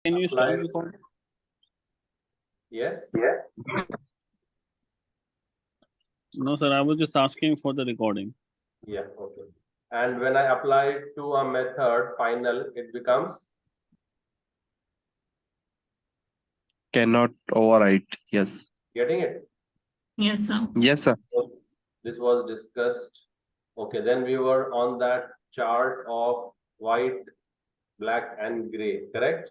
Can you stop Apply. recording? Yes. No, sir. I was just asking for the recording. Yeah. Okay. And when I apply it to a method final, it becomes Cannot overwrite. Yes. getting it. Yes, sir. Yes, sir. So this was discussed. Okay. Then we were on that chart of white, black, and gray. Correct.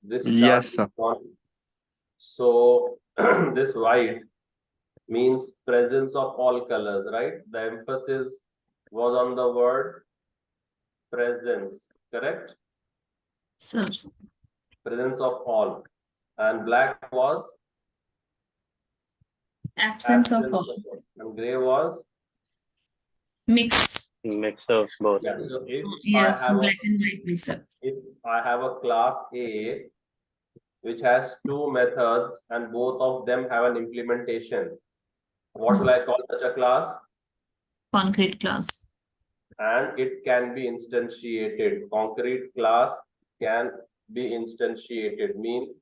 This chart Yes, sir. is on. So this white means presence of all colors, right? The emphasis was on the word presence, correct? Sir. Presence of all. And black was Absence of all. and gray was Mix. Mix of both. yeah. So if Yes, I have black and white mixer. if I have a class A which has two methods and both of them have an implementation, what will I call such a class? Concrete class. And it can be instantiated. Concrete class can be instantiated. Mean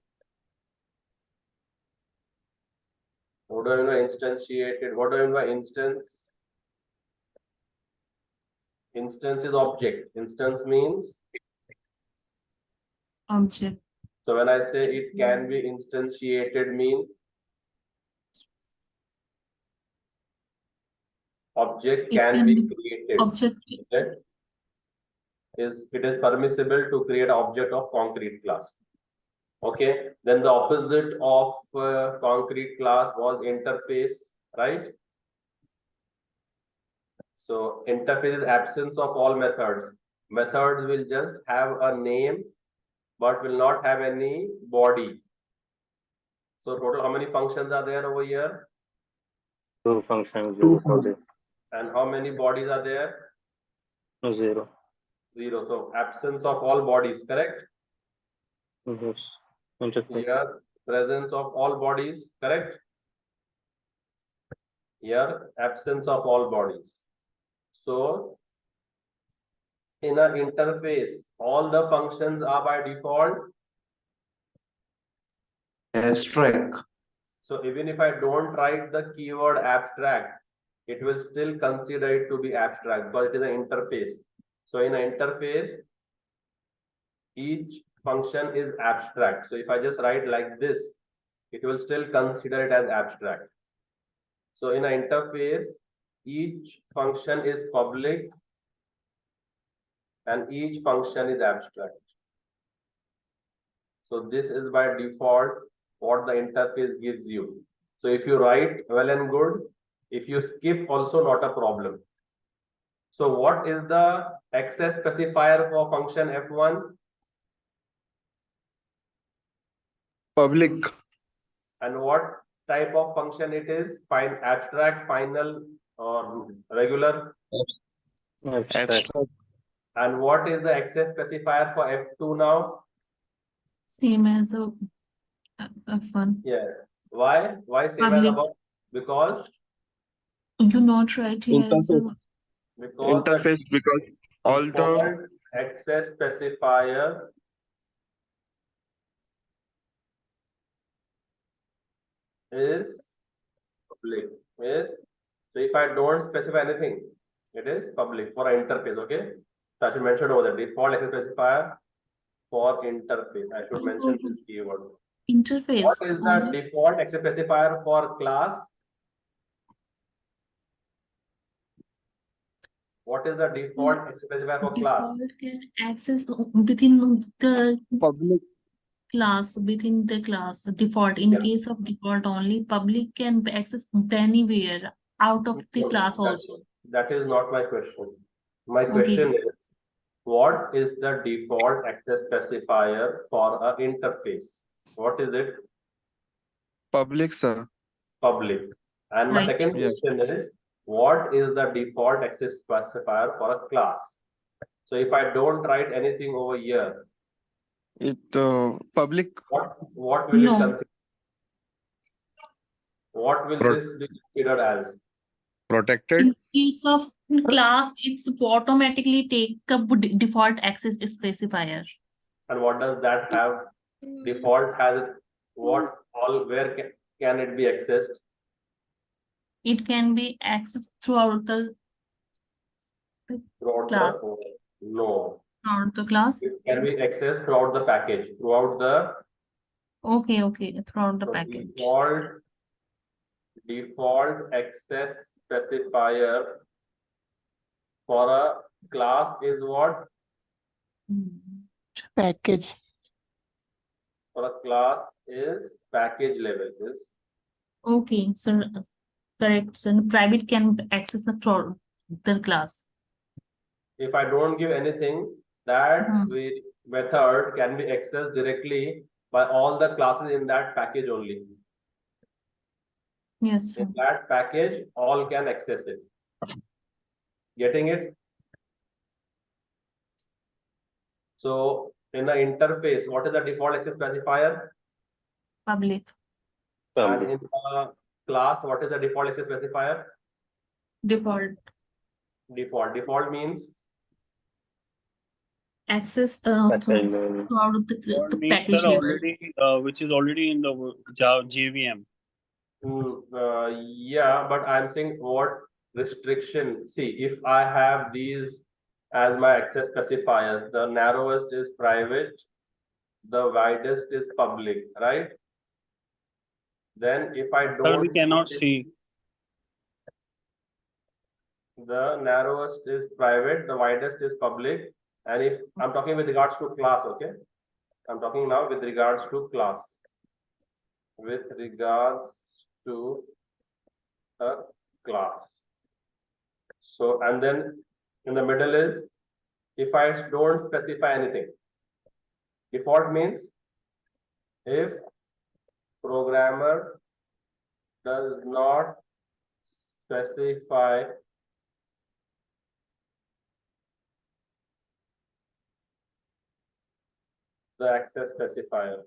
what do I mean by instantiated? What do I mean by instance? Instance is object. Instance means Object. so when I say it can be instantiated, mean object can be created. Object. It is permissible to create object of concrete class. Okay, then the opposite of concrete class was interface, right? So interface is absence of all methods. Methods will just have a name but will not have any body. So total how many functions are there over here? Two functions. Two And how many bodies are there? Zero. Zero. So absence of all bodies, correct? Yes. Interface. Here presence of all bodies, correct? Here absence of all bodies. So in an interface, all the functions are by default Abstract. So even if I don't write the keyword abstract, it will still consider it to be abstract because it is an interface. So in an interface, each function is abstract. So if I just write like this, it will still consider it as abstract. So in an interface, each function is public and each function is abstract. So this is by default what the interface gives you. So if you write, well and good. If you skip, also not a problem. So what is the access specifier for function F1? Public. And what type of function it is? Abstract, final, or regular? Abstract. And what is the access specifier for F2 now? Same as a F1. Yes. Why? Why same as Public. above? Because You not right here. So Interface because all the default access specifier is public. Yes. So if I don't specify anything, it is public for an interface. Okay. So I should mention over the default access specifier for interface. I should mention this keyword. interface. What is the default access specifier for class? What is the default access specifier for class? Default can access within the public. class, within the class. Default, in Yeah. case of default only, public can access anywhere out of the No, class also. That is not my question. My Okay. question is, what is the default access specifier for an interface? What is it? Public, sir. Public. And my Right. second Yes. question is, what is the default access specifier for a class? So if I don't write anything over here, It public. what will No. it consider? What will this be considered as? Protected. In case of class, it's automatically take a default access specifier. And what does that have? Default has what all, where can it be accessed? It can be accessed throughout the Throughout class. No. Throughout the class. It can be accessed throughout the package, throughout the Okay, throughout the so package. default access specifier for a class is what? Package. For a class is package level is Okay, so correct. So private can access the throughout the class. if I don't give anything, that Mhm. method can be accessed directly by all the classes in that package only. Yes, sir. In that package, all can access it. Getting it? So in the interface, what is the default access specifier? Public. And Public. in the class, what is the default access specifier? Default. Default means Access Package level. throughout the Default means, package sir, level. already, which is already in the JVM. yeah, but I'm saying what restriction. See, if I have these as my access specifiers, the narrowest is private, the widest is public, right? Then if I Sir, we don't cannot specify- see. the narrowest is private, the widest is public, and if I'm talking with regards to class, okay, I'm talking now with regards to class, with regards to a class. So, and then in the middle is if I don't specify anything. Default means if programmer does not specify the access specifier.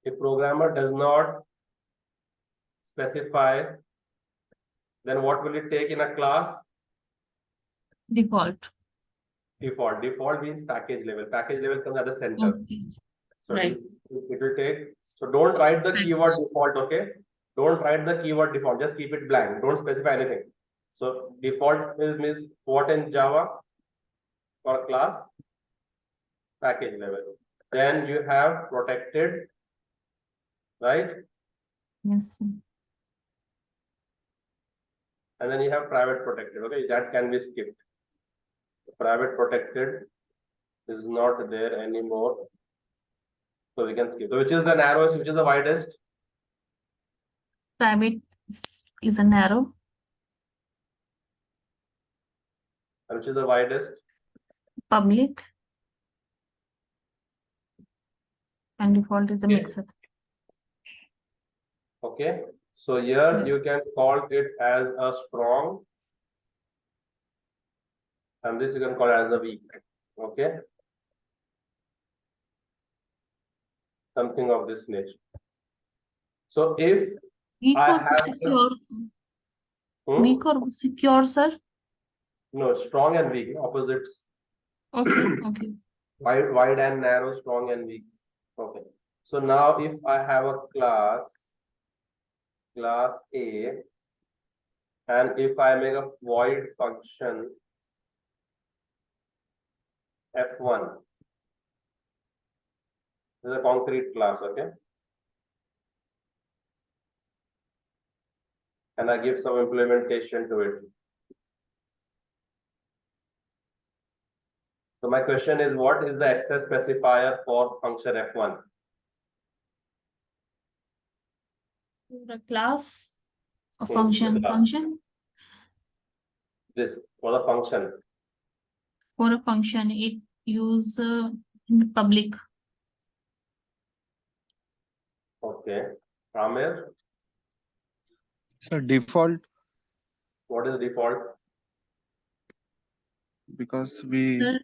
If programmer does not specify, then what will it take in a class? Default. Default means package level. Package level comes at the center. Okay. So Right. it will take. So don't write the keyword default, okay? Don't write the keyword default. Just keep it blank. Don't specify anything. So default means what in Java for class? Package level. Then you have protected, right? Yes, sir. And then you have private protected. Okay, that can be skipped. Private protected is not there anymore. So we can skip. So which is the narrowest, which is the widest? Private is a narrow. And which is the widest? Public. And default is a Okay. mixer. Okay. So here Yeah. you can call it as a strong. And this you can call as a weak. Okay. Something of this nature. So if Weak I or have secure? Hmm? Weak or secure, sir? No, strong and weak, opposites. Okay. Wide and narrow, strong and weak. Okay. So now if I have a class A, and if I make a void function F1, this is a concrete class, okay? And I give some implementation to it. So my question is, what is the access specifier for function F1? The class, a Hmm, function, class. function. This for the function. For a function, it use in the public. Okay. Amir, So default, what is default? because we Sir,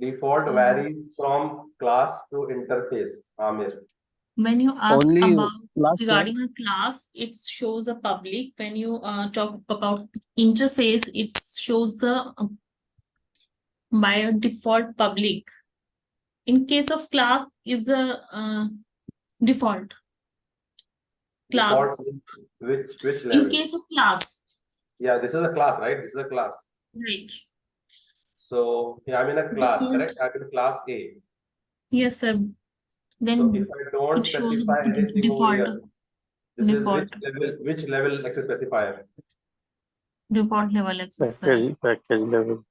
Default varies from class to interface, Amir. When you ask Only about class regarding a class, it shows a public. When you talk about interface, it shows the by default public. In case of class, is a default Default class. means which In level? case of class, Yeah, this is a class, right? This is a class. right? So yeah, I'm in a class, Default. correct? I'm in class A. Yes, sir. So Then if I don't it shows specify anything over default. here, this Default. is which level access specifier? Default level access file. Package level.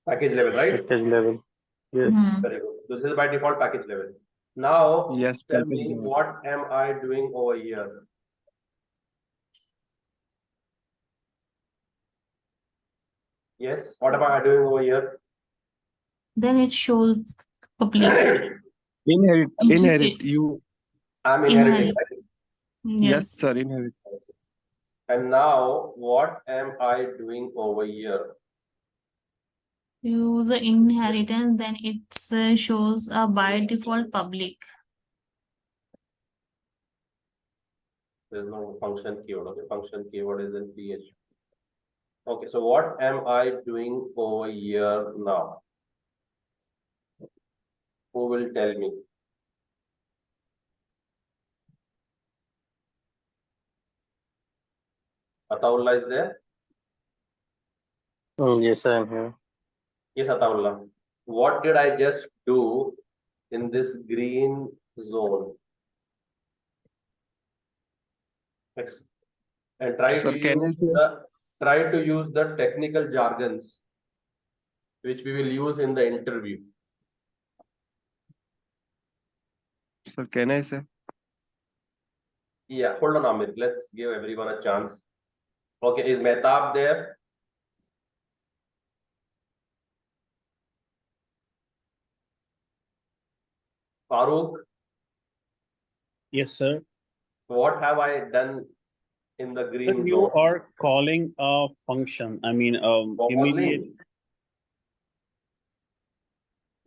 Package level, right? Package level. Yes. Very good. So this is by default package level. Now Yes, tell package me level. what am I doing over here? Yes, what am I doing over here? Then it shows public. Inherit. Interface. You. I'm inheriting, Inherit. right? Yes, sir. Inherit. And now what am I doing over here? Use the inheritance, then it shows a by default public. There's no function keyword. Okay, function keyword is in PHP. Okay, so what am I doing over here now? Who will tell me? Ataullah is there? Yes, I am here. Yes, Ataullah. What did I just do in this green zone? And try Sir, to can use the technical jargons which we will use in the interview. Sir, can I say? Yeah, hold on, Amit. Let's give everyone a chance. Okay, is Mehtab there? Farooq, Yes, sir. what have I done in the Sir, green you zone? are calling a function. I mean, immediate.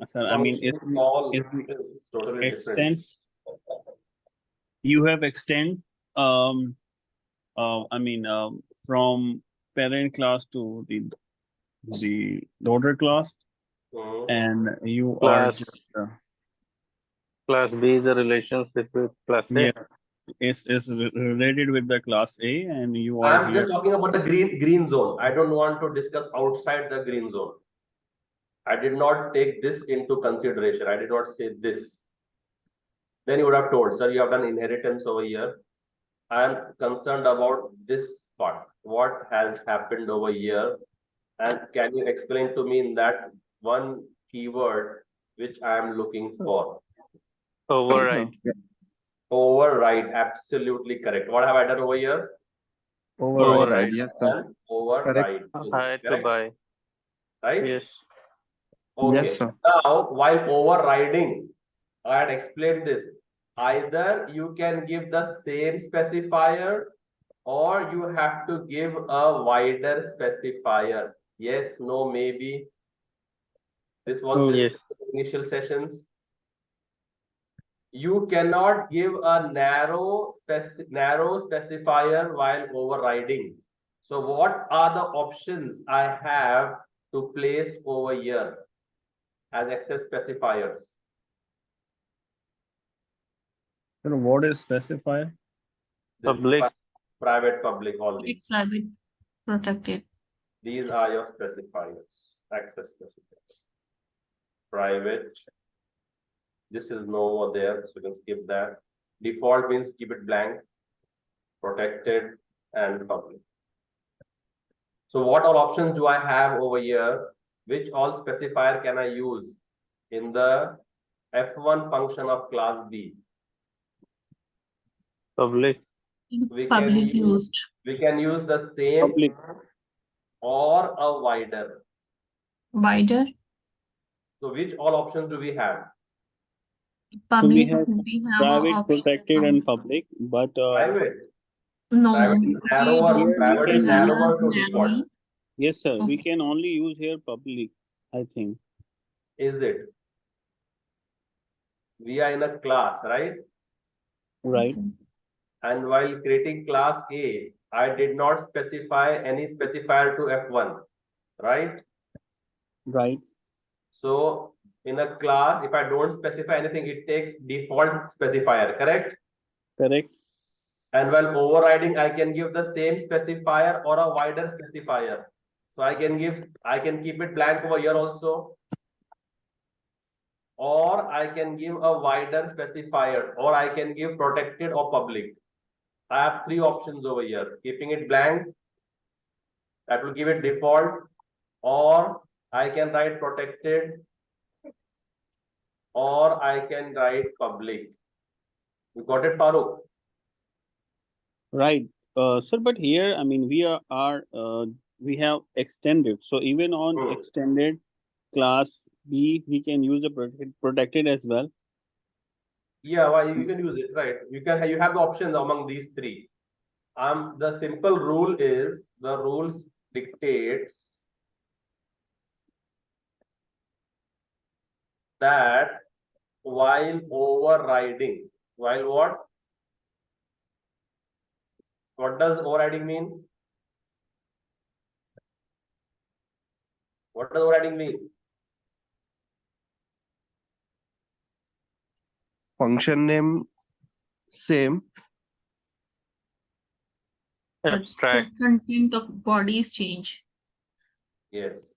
Sir, I mean, it Call is totally different. extends. You have extend. I mean, from parent class to the daughter class, Mhm. and you Class. are just, Class B is a relationship with class A. yeah, is related with the class A, and you are I'm here. just talking about the green zone. I don't want to discuss outside the green zone. I did not take this into consideration. I did not say this. Then you would have told, sir, you have done inheritance over here. I am concerned about this part. What has happened over here? And can you explain to me in that one keyword which I am looking for? Override. Override, absolutely correct. What have I done over here? Override. Yes, sir. Override. I to Correct? buy. Right? Yes. Okay. Yes, sir. Now, while overriding, I had explained this. Either you can give the same specifier or you have to give a wider specifier. Yes, no, maybe. This was Yes. discussed in initial sessions. You cannot give a narrow specifier while overriding. So what are the options I have to place over here as access specifiers? Sir, what is specifier? This Public. private, public, all Public, these. private, protected. These are your specifiers, access specifiers. Private. This is no over there, so you can skip that. Default means keep it blank. Protected and public. So what all options do I have over here? Which all specifier can I use in the F1 function of class B? Public. We Public used. We can use the same Public. or a wider. Wider. So which all options do we have? Public, have we have private, option. protected, and public, but Private. No, Private is we narrower, don't private is use narrower to narrowing. default. yes, sir, we Okay. can only use here public, I think. Is it? We are in a class, right? Right. And while creating class A, I did not specify any specifier to F1, right? Right. So in a class, if I don't specify anything, it takes default specifier, correct? Correct. And while overriding, I can give the same specifier or a wider specifier. So I can keep it blank over here also. Or I can give a wider specifier, or I can give protected or public. I have three options over here. Keeping it blank, that will give it default, or I can write protected, or I can write public. You got it, Farooq? Right. Sir, but here, I mean, we have extended. So even on extended class B, we can use a protected as well. Yeah, well, you can use it, right? You have the options among these three. The simple rule is the rules dictates that while overriding, while what? What does overriding mean? What does overriding mean? Function name same. Abstract. The content of bodies change. Yes.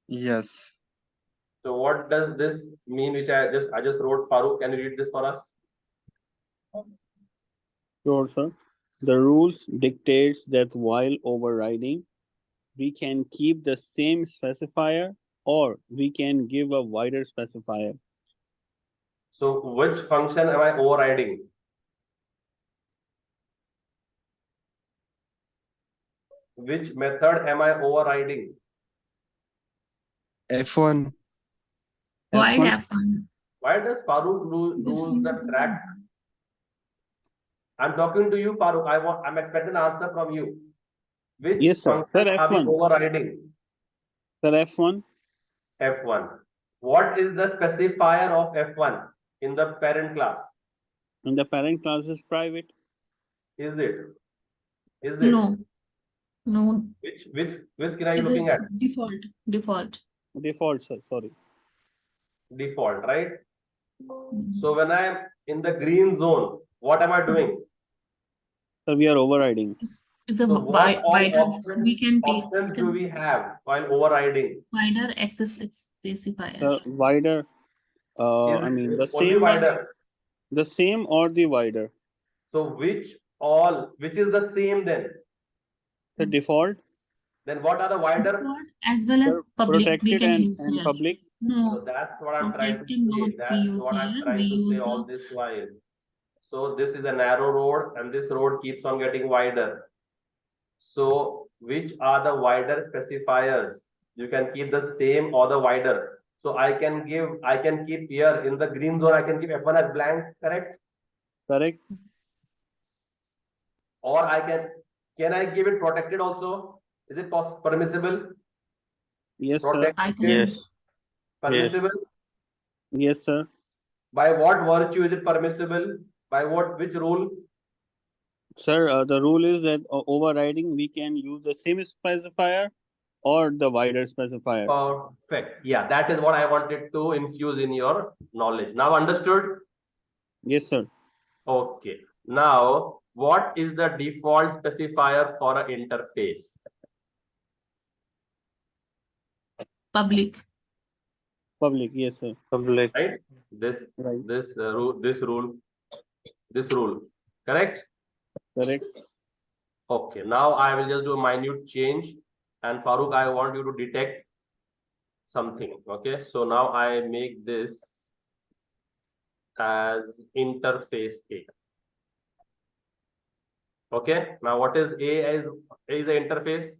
Yes. So what does this mean, which I just wrote? Farooq, can you read this for us? Sure, sir. The rules dictates that while overriding, we can keep the same specifier or we can give a wider specifier. So which function am I overriding? Which method am I overriding? F1. Wide F1. F1. Why does Farooq lose the track? I'm talking to you, Farooq. I'm expecting an answer from you. Which Yes, sir. function Sir, are we F1. overriding? Sir, F1. F1. What is the specifier of F1 in the parent class? And the parent class is private. Is it? Is it? No. No. Which screen are you Is looking it at? default? Default. Default, sir. Sorry. Default, right? So when I am in the green zone, what am I doing? So we are overriding. Is a So what all wider. options, We can take options do we have while overriding? wider access specifier. The wider, Is I mean, it the only same one, wider? the same or the wider. So which is the same then? The default, Then what are the wider? Default as well as sir, public. We protected can and use here. public. So No. that's what I'm trying to Protected say. not we That's use what I'm here. trying We to say use all this while. So this is a narrow road and this road keeps on getting wider. So which are the wider specifiers? You can keep the same or the wider. So I can keep here in the green zone, I can keep F1 as blank, correct? Correct. Or can I give it protected also? Is it permissible? Yes, sir. Protected, I think Yes. permissible? Yes, sir. By what virtue is it permissible? By which rule? Sir, the rule is that overriding, we can use the same specifier or the wider specifier. Perfect. Yeah, that is what I wanted to infuse in your knowledge. Now understood? Yes, sir. Okay. Now, what is the default specifier for an interface? public. Public, yes, sir. Public. Right? This Right. This rule. Correct? Correct. Okay. Now I will just do a minute change. And Farooq, I want you to detect something. Okay. So now I make this as interface A. Okay. Now what is A as A is an interface?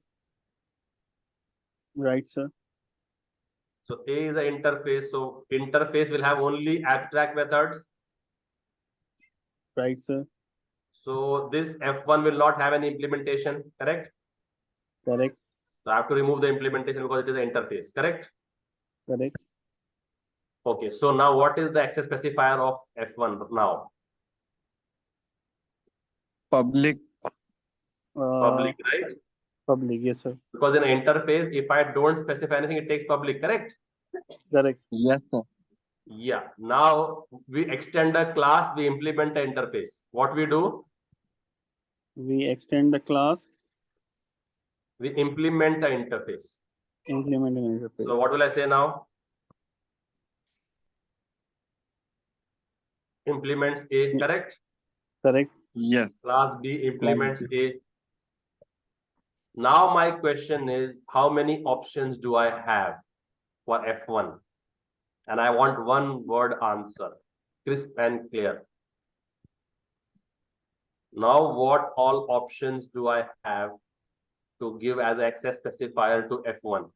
Right, sir. So A is an interface. So interface will have only abstract methods. Right, sir. So this F1 will not have any implementation, correct? Correct. So I have to remove the implementation because it is an interface, correct? Correct. Okay, so now what is the access specifier of F1 now? Public. Public, right? Public, yes, sir. Because in an interface, if I don't specify anything, it takes public, correct? Correct. Yes, sir. Yeah. Now we extend a class, we implement an interface. What we do? We extend the class, We implement an interface. implement an interface. So what will I say now? Implements A, correct? Correct. Yes. Class B implements A. Now my question is, how many options do I have for F1? And I want one word answer, crisp and clear. Now what all options do I have to give as access specifier to F1?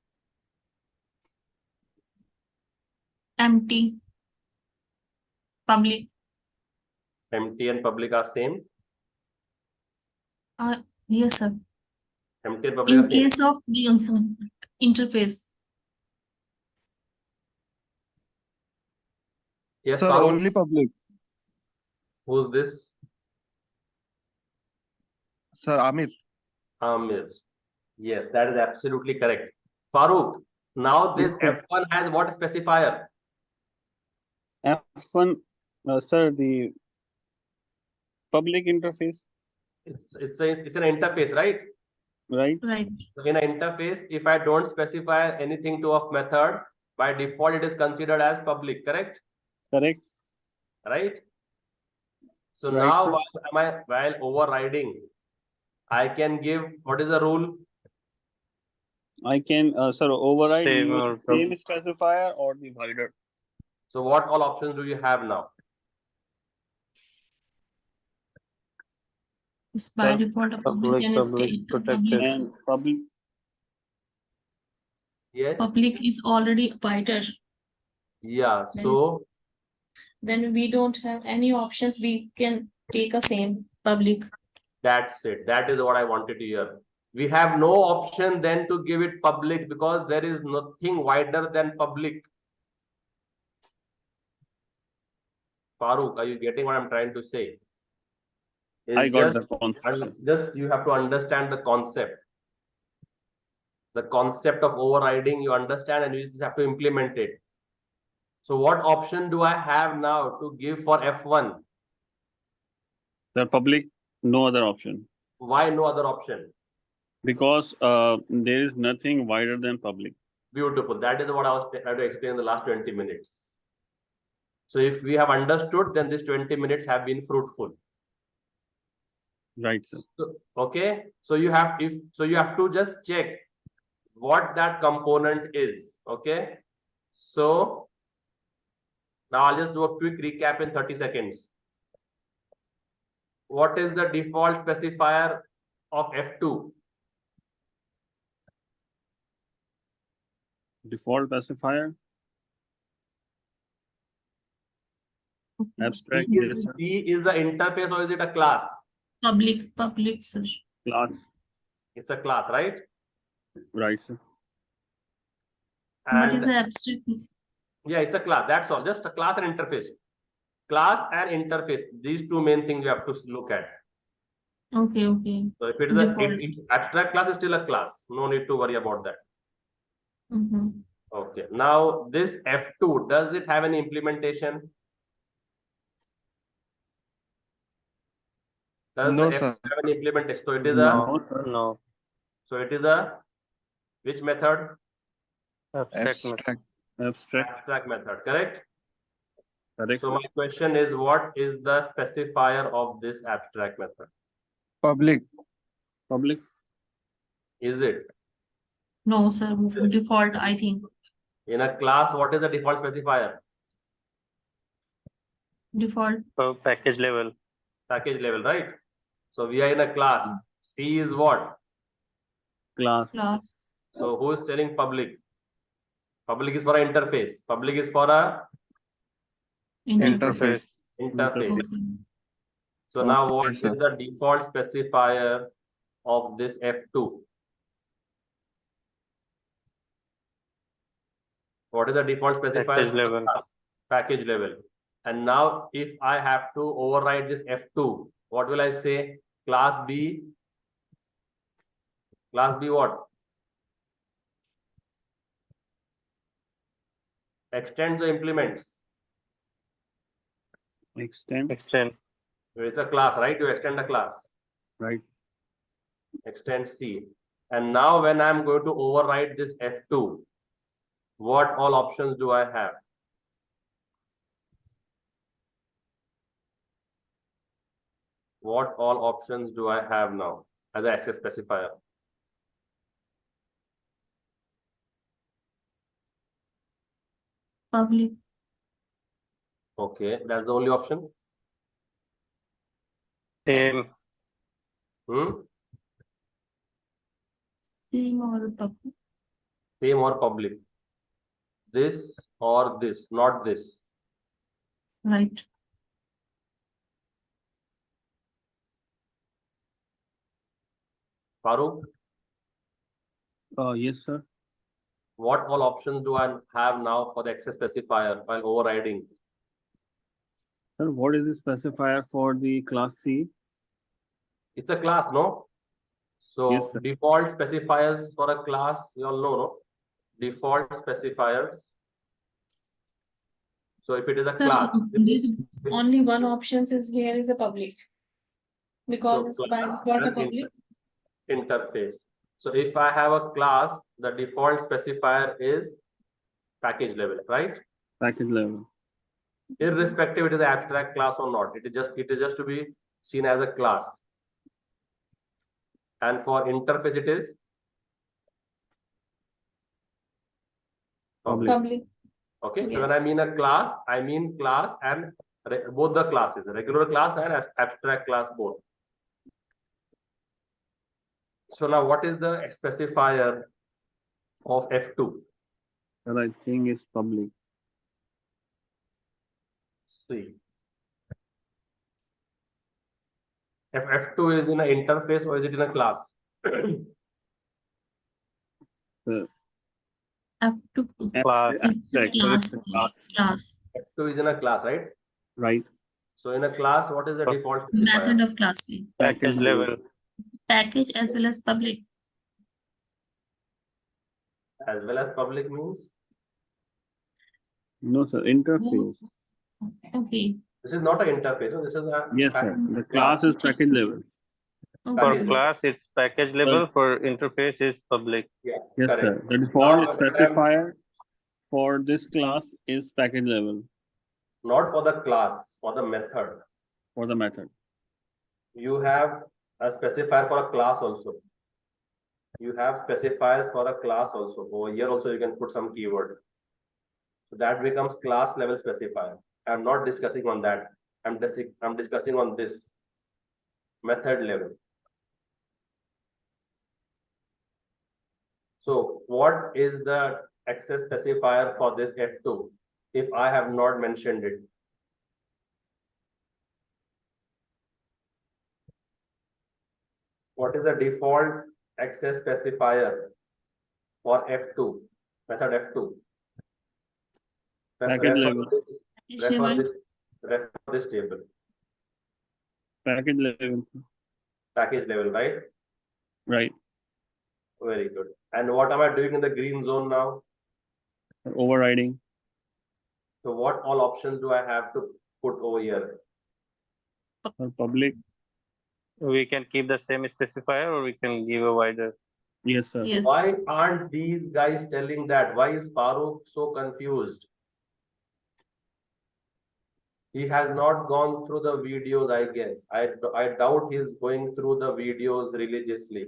Empty. Public. Empty and public are same? Yes, sir. Empty and public are In same? case of the interface. Yes, Sir, Farooq? only public. Who's this? Sir, Amir. Amir. Yes, that is absolutely correct. Farooq, now this Yes, sir. F1 has what specifier? F1, sir, the public interface, It's an interface, right? right? Right. So in an interface, if I don't specify anything to a method, by default it is considered as public, correct? Correct. Right? So Right, now sir. while overriding, I can give, what is the rule? I can, sir, override Same use or same specifier or the wider. So what all options do you have now? It's by Sir, default a public public, and public, state. protected. Public, And public, Yes. public is already wider. Yeah. So Then we don't have any options. We can take a same public. that's it. That is what I wanted to hear. We have no option then to give it public because there is nothing wider than public. Farooq, are you getting what I'm trying to say? It's I got just, the concept, sir. just you have to understand the concept. The concept of overriding, you understand, and you just have to implement it. So what option do I have now to give for F1? The public, no other option. Why no other option? Because there is nothing wider than public. Beautiful. That is what I was trying to explain in the last 20 minutes. So if we have understood, then these 20 minutes have been fruitful. Right, sir. So, okay. So you have to just check what that component is. Okay. So now I'll just do a quick recap in 30 seconds. What is the default specifier of F2? Default specifier, abstract, yes, sir. D is the interface or is it a class? Public, sir. Class, It's a class, right? right, sir. What is And the abstract? yeah, it's a class. That's all. Just a class and interface. Class and interface. These two main things you have to look at. Okay, okay. So if it is a Default. abstract class, is still a class. No need to worry about that. Mhm. Okay. Now this F2, does it have any implementation? Does No, the sir. F2 have any implementation? So it is No, sir. No. so it is a which method? Abstract method. Abstract. Abstract, Abstract method, correct? correct. So my question is, what is the specifier of this abstract method? Public. Public, Is it? No, sir. Default, I think. In a class, what is the default specifier? Default. Package level. Package level, right? So we are in a class. C is what? class, Class. So who is telling public? Public is for an interface. Public is for a Interface. interface. Okay. So now Okay, what is sir. the default specifier of this F2? What is the default specifier? Package level. Package level. And now if I have to override this F2, what will I say? Class B. Class B what? Extends or implements? Extend, Extend. It's a class, right? You extend a class. right? Extend C. And now when I'm going to override this F2, what all options do I have? What all options do I have now as an access specifier? Public. Okay, that's the only option. Same. Same or public. Same or public? This or this, not this. Right. Farooq, Yes, sir. what all options do I have now for the access specifier while overriding? Sir, what is the specifier for the class C? It's a class, no? So Yes, sir. default specifiers for a class, you all know, no? Default specifiers. So if it is a Sir, class, there's only one option is here is a public. Because So by class default a and public. interface. So if I have a class, the default specifier is package level, right? Package level. Irrespective it is an abstract class or not, it is just to be seen as a class. And for interface it is Public. Public. Okay, so when I Yes. mean a class, I mean class and both the classes, regular class and abstract class both. So now what is the specifier of F2? That I think is public. See. If F2 is in an interface or is it in a class? Up to Class. is the Abstract, class. correct, class. Class. F2 is in a class, right? Right. So in a class, what is the default Method specifier? of class C. Package level. Package as well as public. As well as public means? No, sir. Interface. Okay. This is not an interface, no, this is a Yes, sir. package. The class is package level. Okay, For Package sir. class, it's package level. For interface, is public. Yeah, Yes, correct. sir. The default Now, specifier for this class is package level Not for the class, for the method. for the method. You have a specifier for a class also. You have specifiers for a class also. Over here also you can put some keyword. So that becomes class level specifier. I'm not discussing on that. I'm discussing on this method level. So what is the access specifier for this F2 if I have not mentioned it? What is the default access specifier for F2, method F2? Package level. Refer this table. Package level. Package level, right? Right. Very good. And what am I doing in the green zone now? Overriding. So what all options do I have to put over here? For public. We can keep the same specifier or we can give a wider. Yes, sir. Yes. Why aren't these guys telling that? Why is Farooq so confused? He has not gone through the videos, I guess. I doubt he's going through the videos religiously.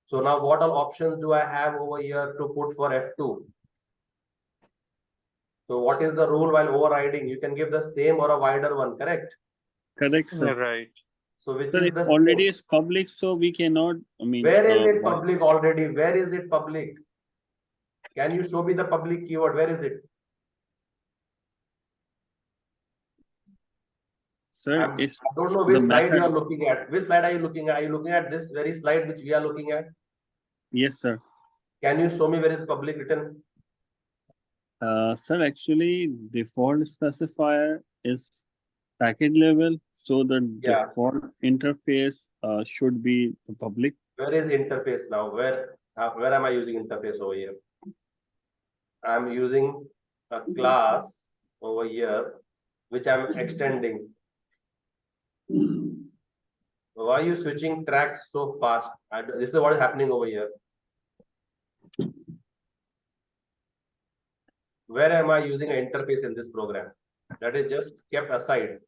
So now what all options do I have over here to put for F2? So what is the rule while overriding? You can give the same or a wider one, correct? Correct, sir. Right. So which Sir, is it the already same? is public, so we cannot, I mean. Where is it public already? Where is it public? Can you show me the public keyword? Where is it? Sir, I it's don't know which the slide you are method. looking at. Which slide are you looking at? Are you looking at this very slide which we are looking at? Yes, sir. Can you show me where is public written? Sir, actually, default specifier is package level, so the Yeah. default interface should be the public. Where is interface now? Where am I using interface over here? I'm using a class over here, which I'm extending. Why are you switching tracks so fast? This is what is happening over here. Where am I using an interface in this program? That is just kept aside.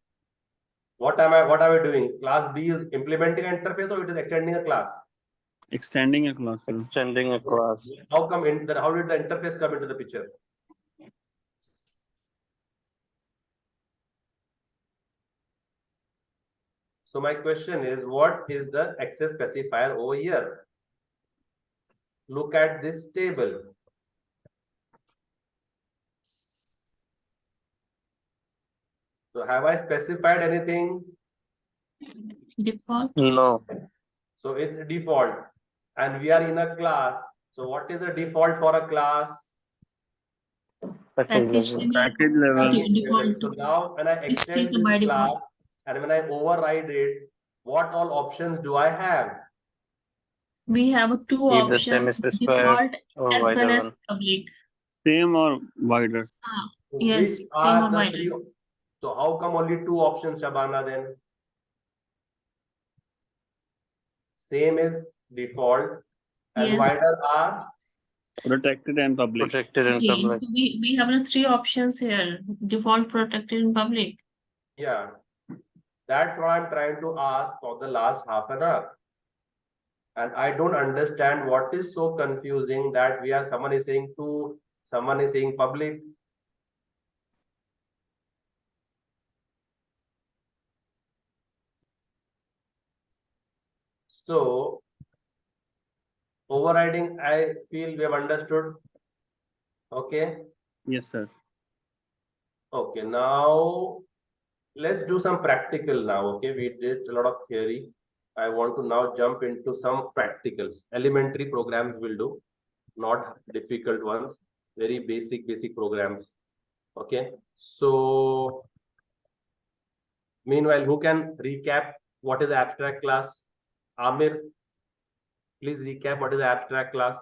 What are we doing? Class B is implementing an interface or it is extending a class? Extending a class. Sir. Extending a class. How did the interface come into the picture? So my question is, what is the access specifier over here? Look at this table. So have I specified anything? Default. No. So it's default. And we are in a class. So what is the default for a class? Package level. Package level. Default. So now when I It's extend taken by this class default. and when I override it, what all options do I have? We have two Keep the options, semi-specifier default or as well wider as one. public. Same or wider? So Yes, which same are or the wider. three? So how come only two options, Shabana, then? Same is default and Yes. wider are? Protected and public. Protected and Okay, public. we have the three options here, default, protected, and public. Yeah. That's what I'm trying to ask for the last half an hour. And I don't understand what is so confusing that someone is saying two, someone is saying public. So overriding, I feel we have understood. Okay. Yes, sir. Okay, now let's do some practical now. Okay, we did a lot of theory. I want to now jump into some practicals. Elementary programs will do, not difficult ones, very basic programs. Okay, so meanwhile, who can recap what is the abstract class? Amir, please recap what is the abstract class.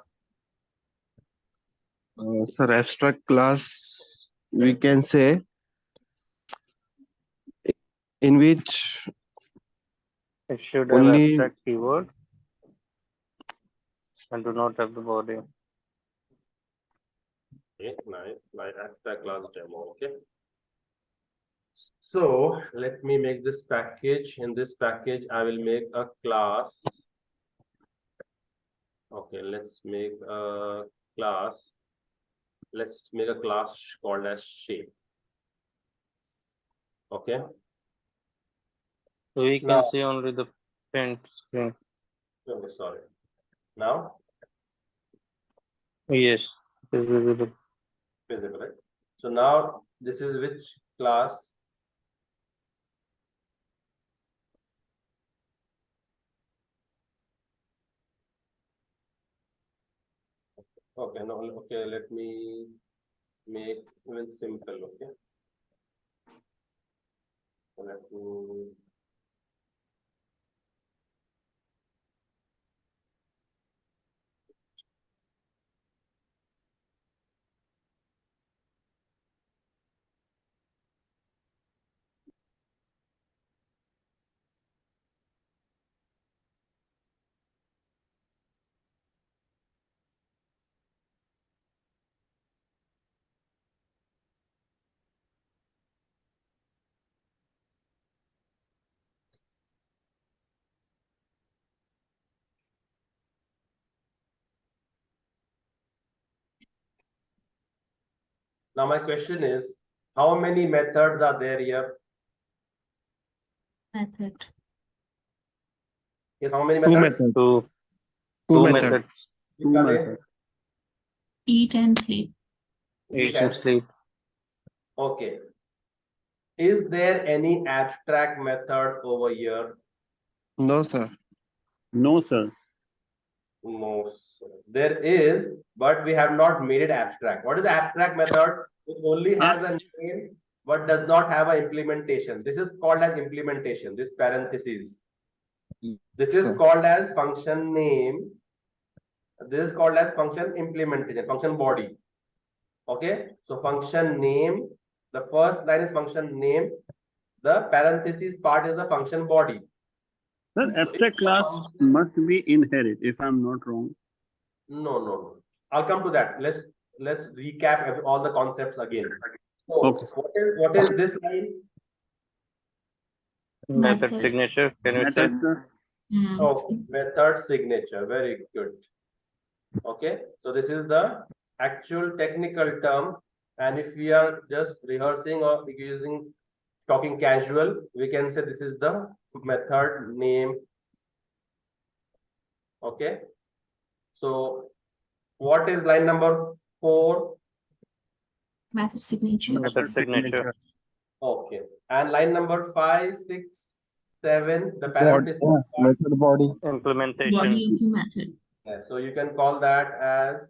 Sir, abstract class, we can say, in which It should have only abstract keyword and do not have the body. Okay, nice abstract class demo. Okay. So let me make this package. In this package, I will make a class. Okay, let's make a class. Let's make a class called as shape. Okay. So we can Now- see only the print screen. Okay, sorry. Now Yes, it is visible. visible, right? So now this is which class? Okay, no, okay, let me make even simple, okay? So let me now my question is, how many methods are there here? Method. Yes, how many two methods? methods. Two Two methods. methods. Two Which are they? methods. Eat and sleep. Eat and sleep. Okay. Is there any abstract method over here? No, sir. No, sir. No, sir. There is, but we have not made it abstract. What is the abstract method? It only has a name but does not have an implementation. This is called as implementation, this parenthesis. This is Sir. called as function name. This is called as function implementation, function body. Okay, so function name, the first line is function name, the parenthesis part is the function body. Sir, abstract class must be inherit, if I'm not wrong. No. I'll come to that. Let's recap all the concepts again. So Okay. what is this line? Method Method. signature. Can you say? Method, sir. Oh, method signature. Very good. Okay, so this is the actual technical term, and if we are just rehearsing or using talking casual, we can say this is the method name. Okay, so what is line number 4? Method signature. Method signature. Okay, and line number 5, 6, 7, the parenthesis. Method body. Implementation. Body of the method. Yeah, so you can call that as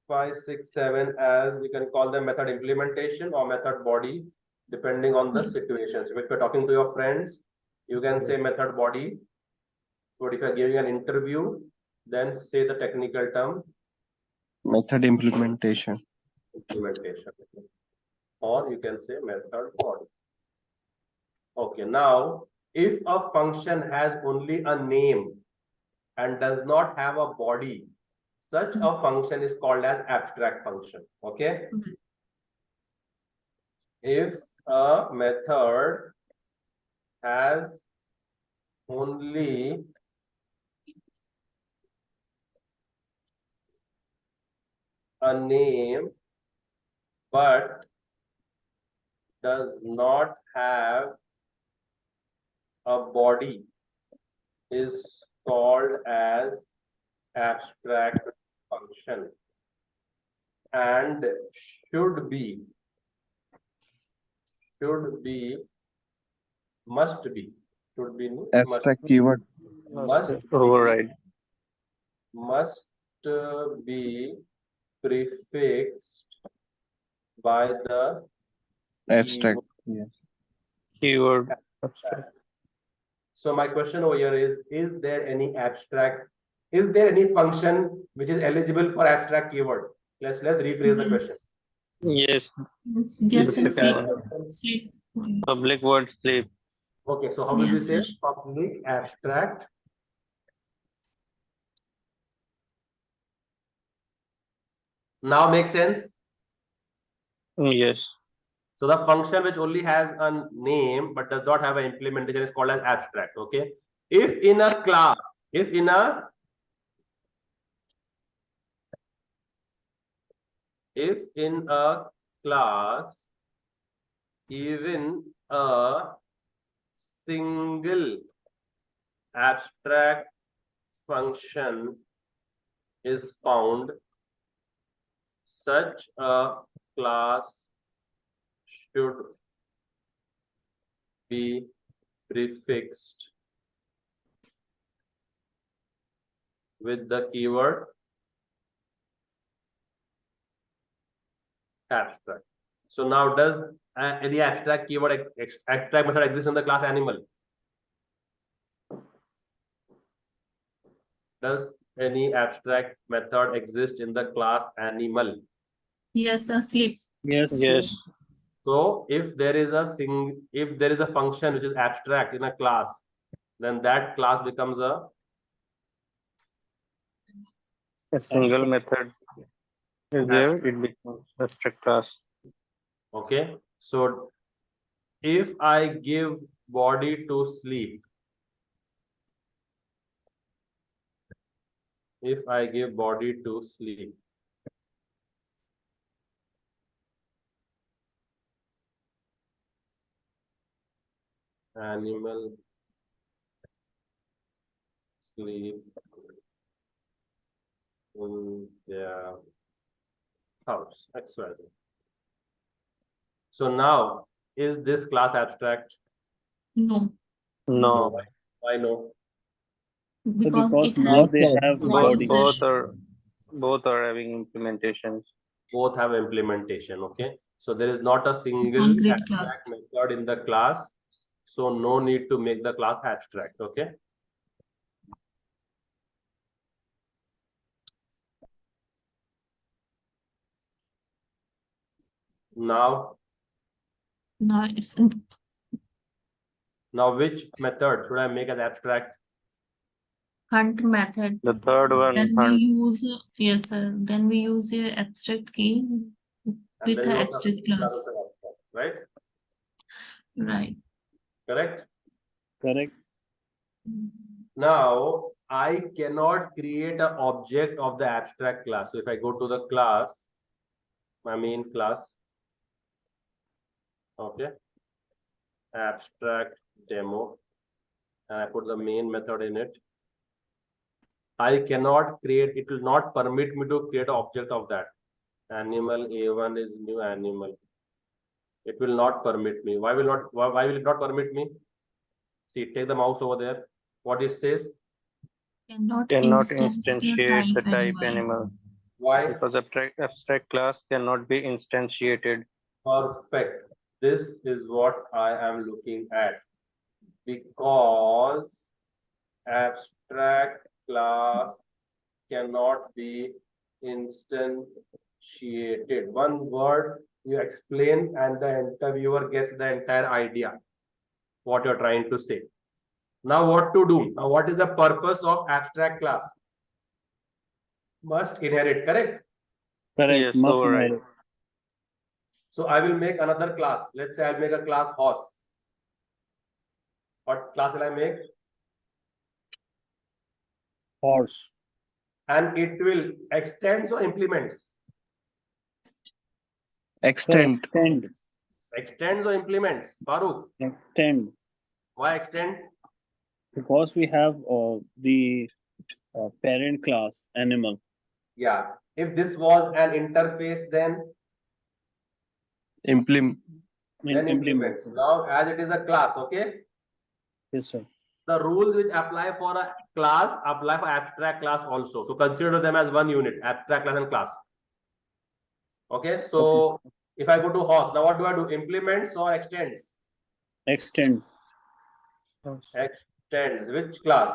5, 6, 7 as we can call them method implementation or method body, depending on the Yes. situations. If you're talking to your friends, you can say method body. But if you're giving an interview, then say the technical term Method implementation. implementation. Or you can say method body. Okay, now if a function has only a name and does not have a body, such a function is called as abstract function. Okay. Mhm. If a method has only a name but does not have a body is called as abstract function and should be must be Abstract keyword. must Override. be prefixed by the Abstract. Keyword. Abstract. So my question over here is there any function which is eligible for abstract keyword? Let's rephrase the question. Yes. Yes, Yes, yes, sir. sleep. Public word sleep. Okay, so how will we Yes, say sir. public abstract? Now makes sense? Yes. So the function which only has a name but does not have an implementation is called as abstract. Okay. If in a class, even a single abstract function is found, such a class should be prefixed with the keyword abstract. So now does any abstract keyword abstract method exist in the class animal? Does any abstract method exist in the class animal? Yes, sir. Sleep. Yes. Yes. So if there is a function which is abstract in a class, then that class becomes a single method is there. It becomes abstract class. okay. So if I give body to sleep, animal sleep in their house, XY. So now, is this class abstract? No, No. Why no? because because it now has they have body, body. sir. Both are having implementations. Both have implementation. Okay. So there is not a single concrete abstract class. method in the class. So no need to make the class abstract. Okay. Now which method should I make as abstract? Hunt method. The third one, Then we hunt. use yes, sir. Then we use a abstract key And with then the you abstract class. right? Right. Correct. Correct. Now I cannot create an object of the abstract class. So if I go to the class, my main class, okay, abstract demo, and I put the main method in it. I cannot create, it will not permit me to create an object of that. Animal A1 is new animal. It will not permit me. Why will it not permit me? See, take the mouse over there. What it says? Cannot Instantiate the type animal. Why? Because abstract class cannot be instantiated. Perfect. This is what I am looking at. Because abstract class cannot be instantiated. One word you explain and the interviewer gets the entire idea what you're trying to say. Now what to do? Now what is the purpose of abstract class? Must inherit, correct? Correct. Yes, Must override. inherit. So I will make another class. Let's say I'll make a class horse. What class will I make? Horse. And it will extends or implements. Extend. Extend. Extends or implements. Farooq, Extend. why extend? Because we have the parent class animal. Yeah. If this was an interface, then Implement. implements. Now, as it is a class, okay? Yes, sir. The rules which apply for a class apply for abstract class also. So consider them as one unit, abstract class and class. Okay, so if I go to horse, now what do? Implements or extends? Extend. Extends. Which class?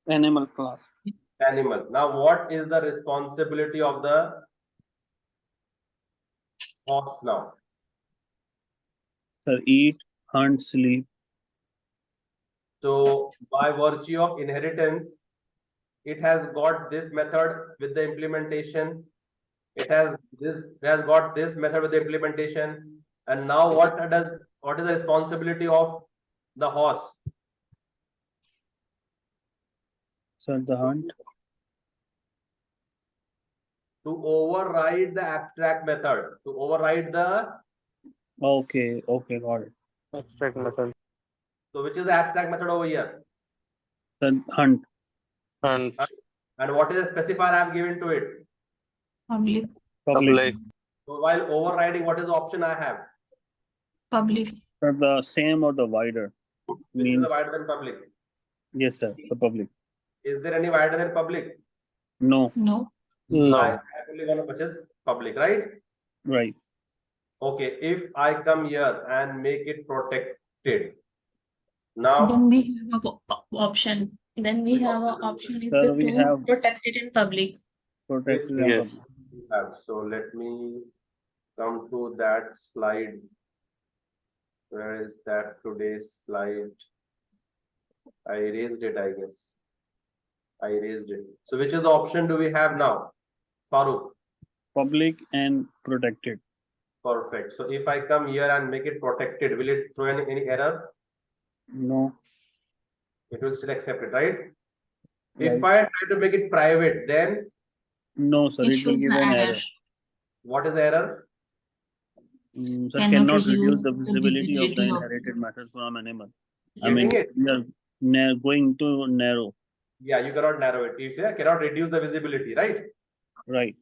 Animal class. Animal. Now, what is the responsibility of the horse now? Sir, eat, hunt, sleep. So by virtue of inheritance, it has got this method with the implementation. It has got this method with the implementation. And now what is the responsibility of the horse? Sir, the hunt. To override the abstract method. To override the Okay, got it. Abstract method. so which is the abstract method over here? The hunt. Hunt. And what is the specifier I have given to it? Public. Public. So while overriding, what is the option I have? Public. Sir, the same or the wider. Which is Means the wider than public? yes, sir. The public. Is there any wider than public? No. No. I No. only want to purchase public, right? Right. Okay, if I come here and make it protected, now Then we have a option. Then we Which have option an option is Sir, we to have protect it in public. protected and Yes. public. we have. So let me come to that slide. Where is that today's slide? I erased it, I guess. I erased it. So which is the option do we have now? Farooq. Public and protected. Perfect. So if I come here and make it protected, will it throw any error? No. It will still accept it, right? Right. If I try to make it private, then No, sir. It It will shows give the an error. error. what is the error? Sir, Cannot cannot reduce reduce the the visibility of the visibility of- inherited matter from animal. I Getting mean, it? we are going to narrow. Yeah, you cannot narrow it. You say cannot reduce the visibility, right? Right.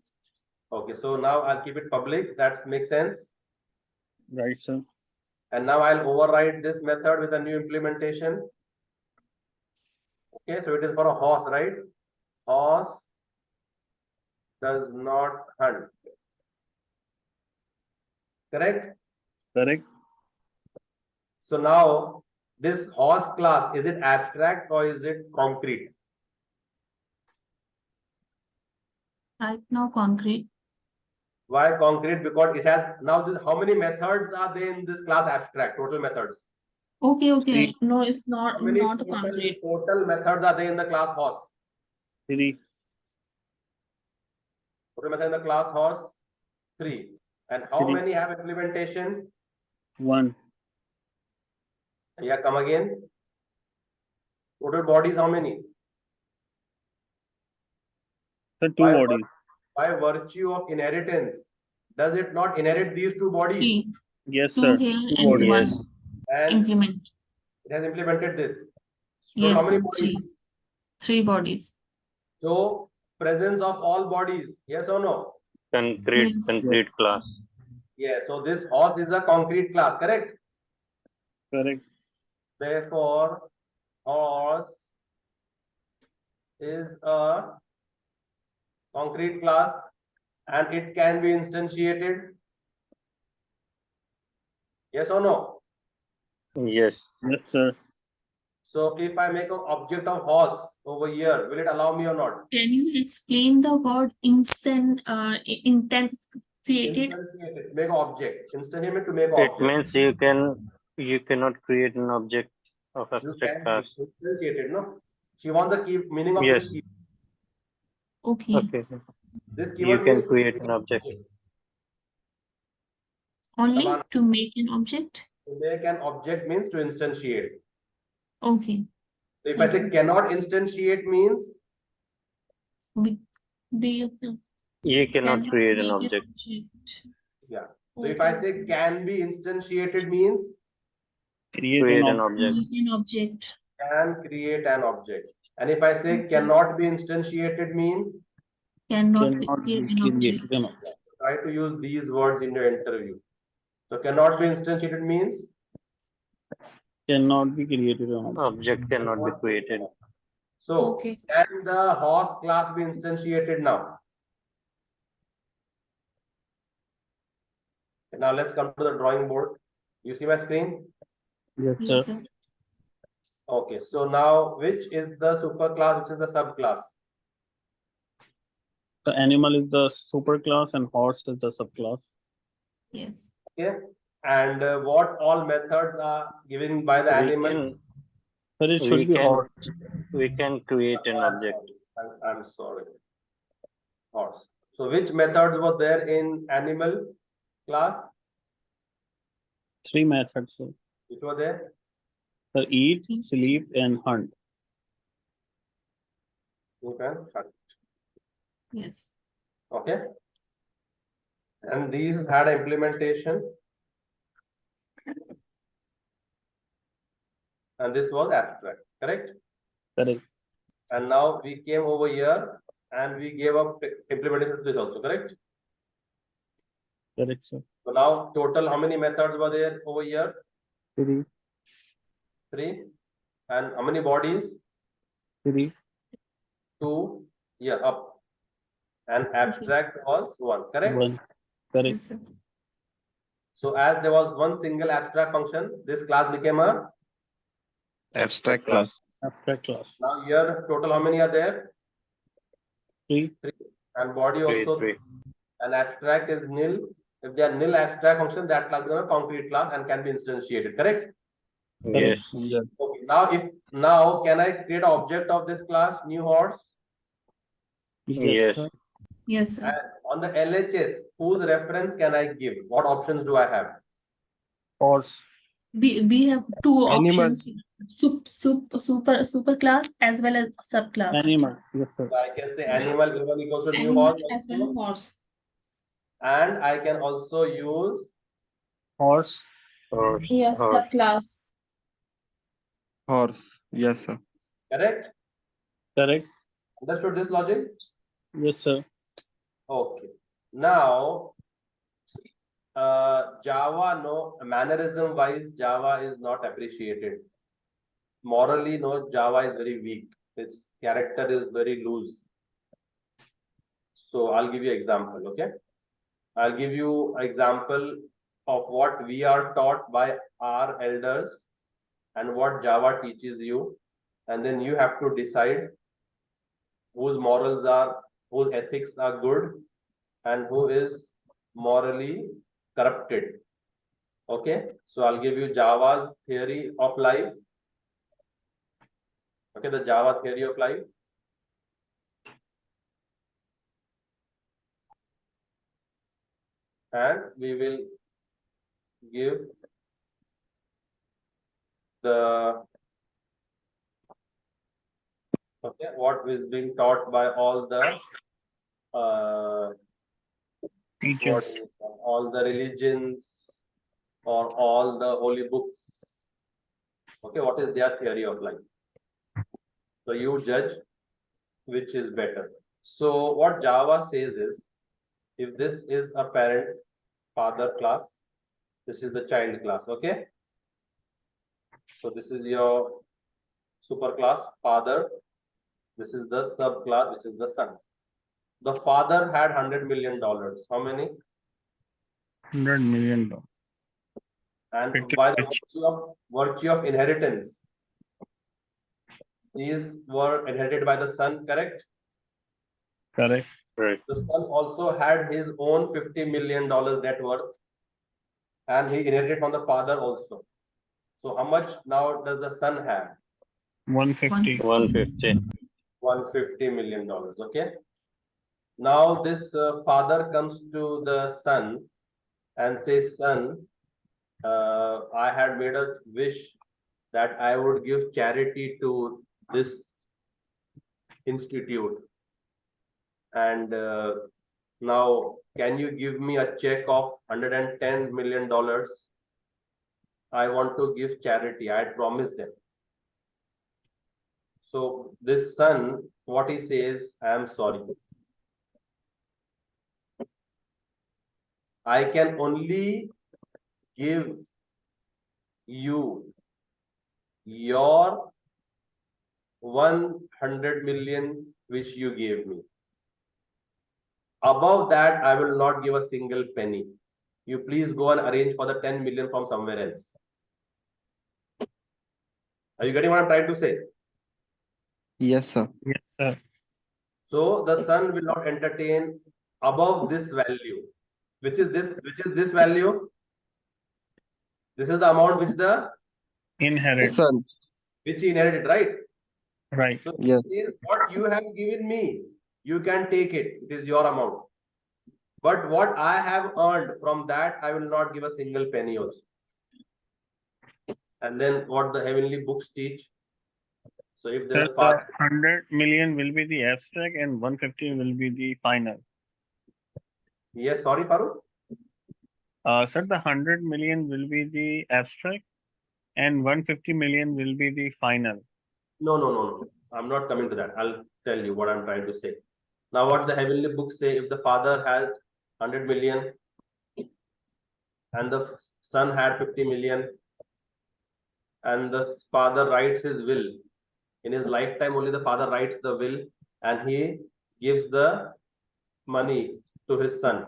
Okay, so now I'll keep it public. That makes sense. Right, sir. And now I'll override this method with a new implementation. Okay, so it is for a horse, right? Horse does not hunt. Correct? Correct. So now this horse class, is it abstract or is it concrete? Right now, concrete. Why concrete? Because it has now this, how many methods are there in this class abstract? Total methods. Okay, okay. Three. No, it's How not many not a concrete. total methods are there in the class horse? 3. Total method in the class horse, 3. And how 3. many have implementation? 1. Yeah, come again. Total bodies, how many? So 2 By bodies. By virtue of inheritance, does it not inherit these 2 bodies? 3. Yes, 2 sir. here 2 and bodies. 1 Yes. And implement. it has implemented this. So Yes, how many sir. bodies? 3 bodies. So presence of all bodies, yes or no? Concrete, Yes. concrete class. Yeah, so this horse is a concrete class, correct? Correct. Therefore, horse is a concrete class and it can be instantiated. Yes or no? Yes. Yes, sir. So if I make an object of horse over here, will it allow me or not? Can you explain the word instantiated? Instantiated, make an object. Instantiate to make an It object. means you cannot create an object of You abstract can class. instantiate, no? She wants the key meaning of Yes. this key. Okay. Okay, sir. This You keyword can means to create make an object. Only Saman. to make an object? To make an object means to instantiate. Okay. So if I Thank say you. cannot instantiate means The You cannot cannot create an make object. object. yeah. So if I say can be instantiated means Create Create an an object. object. Make an object. can create an object. And if I say Okay. cannot be instantiated means Cannot Cannot create be an created object. an object. try to use these words in your interview. So cannot be instantiated means Cannot be created an object. Object cannot be created. so Okay. can the horse class be instantiated now? Now let's come to the drawing board. You see my screen? Yes, Yes, sir. sir. Okay, so now which is the superclass, which is the subclass? The animal is the superclass and horse is the subclass. Yes. Okay, and what all methods are given by the animal? But it We should be can- horse. We can create an object. I'm sorry. Horse. So which methods were there in animal class? 3 methods, sir. Which were there? So eat, Eat. sleep, and hunt. You can hunt. Yes. Okay. And these had implementation. And this was abstract, correct? Correct. And now we came over here and we gave up implementation to this also, correct? Correct, sir. So now total how many methods were there over here? 3. 3. And how many bodies? 3. 2. Yeah, up. And abstract was 1, correct? 1. Correct. Yes, sir. So as there was one single abstract function, this class became a, Abstract class. Abstract class. now here total how many are there? 3. And body Three, also, three. and abstract is nil. If they are nil abstract function, that class becomes a concrete class and can be instantiated, correct? Correct. Yes. Yes. Okay, now can I create an object of this class, new horse? Yes. sir. Yes, sir. And on the LHS, whose reference can I give? What options do I have? Horse. We have 2 Animal. options. Super class as well as subclass. Animal. Yes, sir. So I can say animal given equals to new Animal horse, as well as horse. and I can also use Horse. Horse. Yes, Horse. subclass. Horse. Yes, sir. correct. Correct. Understood this logic? Yes, sir. Okay. Now, see, Java, no, mannerism wise, Java is not appreciated. Morally, no, Java is very weak. Its character is very loose. So I'll give you example, okay? I'll give you example of what we are taught by our elders and what Java teaches you, and then you have to decide whose morals are, whose ethics are good, and who is morally corrupted. Okay, so I'll give you Java's theory of life. Okay, the Java theory of life. And we will give the what is being taught by all the Teachers. all the religions or all the holy books. Okay, what is their theory of life? So you judge which is better. So what Java says is, if this is a parent father class, this is the child class. Okay, so this is your super class father, this is the subclass, which is the son. The father had $100 million. How many? $100 million. And Pretty by the rich. virtue of inheritance, these were inherited by the son, correct? Correct. Right. The son also had his own $50 million net worth, and he inherited from the father also. So how much now does the son have? 150. 150. $150 million. Okay. Now this father comes to the son and says, son, I had made a wish that I would give charity to this institute, and now can you give me a check of $110 million? I want to give charity. I promised them. So this son, what he says, I am sorry. I can only give you your 100 million which you gave me. Above that, I will not give a single penny. You please go and arrange for the 10 million from somewhere else. Are you getting what I'm trying to say? Yes, sir. Yes, sir. So the son will not entertain above this value. Which is this value? This is the amount which Inherit. Son. which he inherited, right? Right. So Yes. what you have given me, you can take it. It is your amount. But what I have earned from that, I will not give a single penny also. And then what the heavenly books teach. So if Sir, the the father, 100 million will be the abstract and 150 will be the final. yes, sorry, Farooq. Sir, the 100 million will be the abstract and 150 million will be the final. No. I'm not coming to that. I'll tell you what I'm trying to say. Now, what the heavenly books say, if the father has 100 million and the son had 50 million, and the father writes his will, in his lifetime only the father writes the will and he gives the money to his son.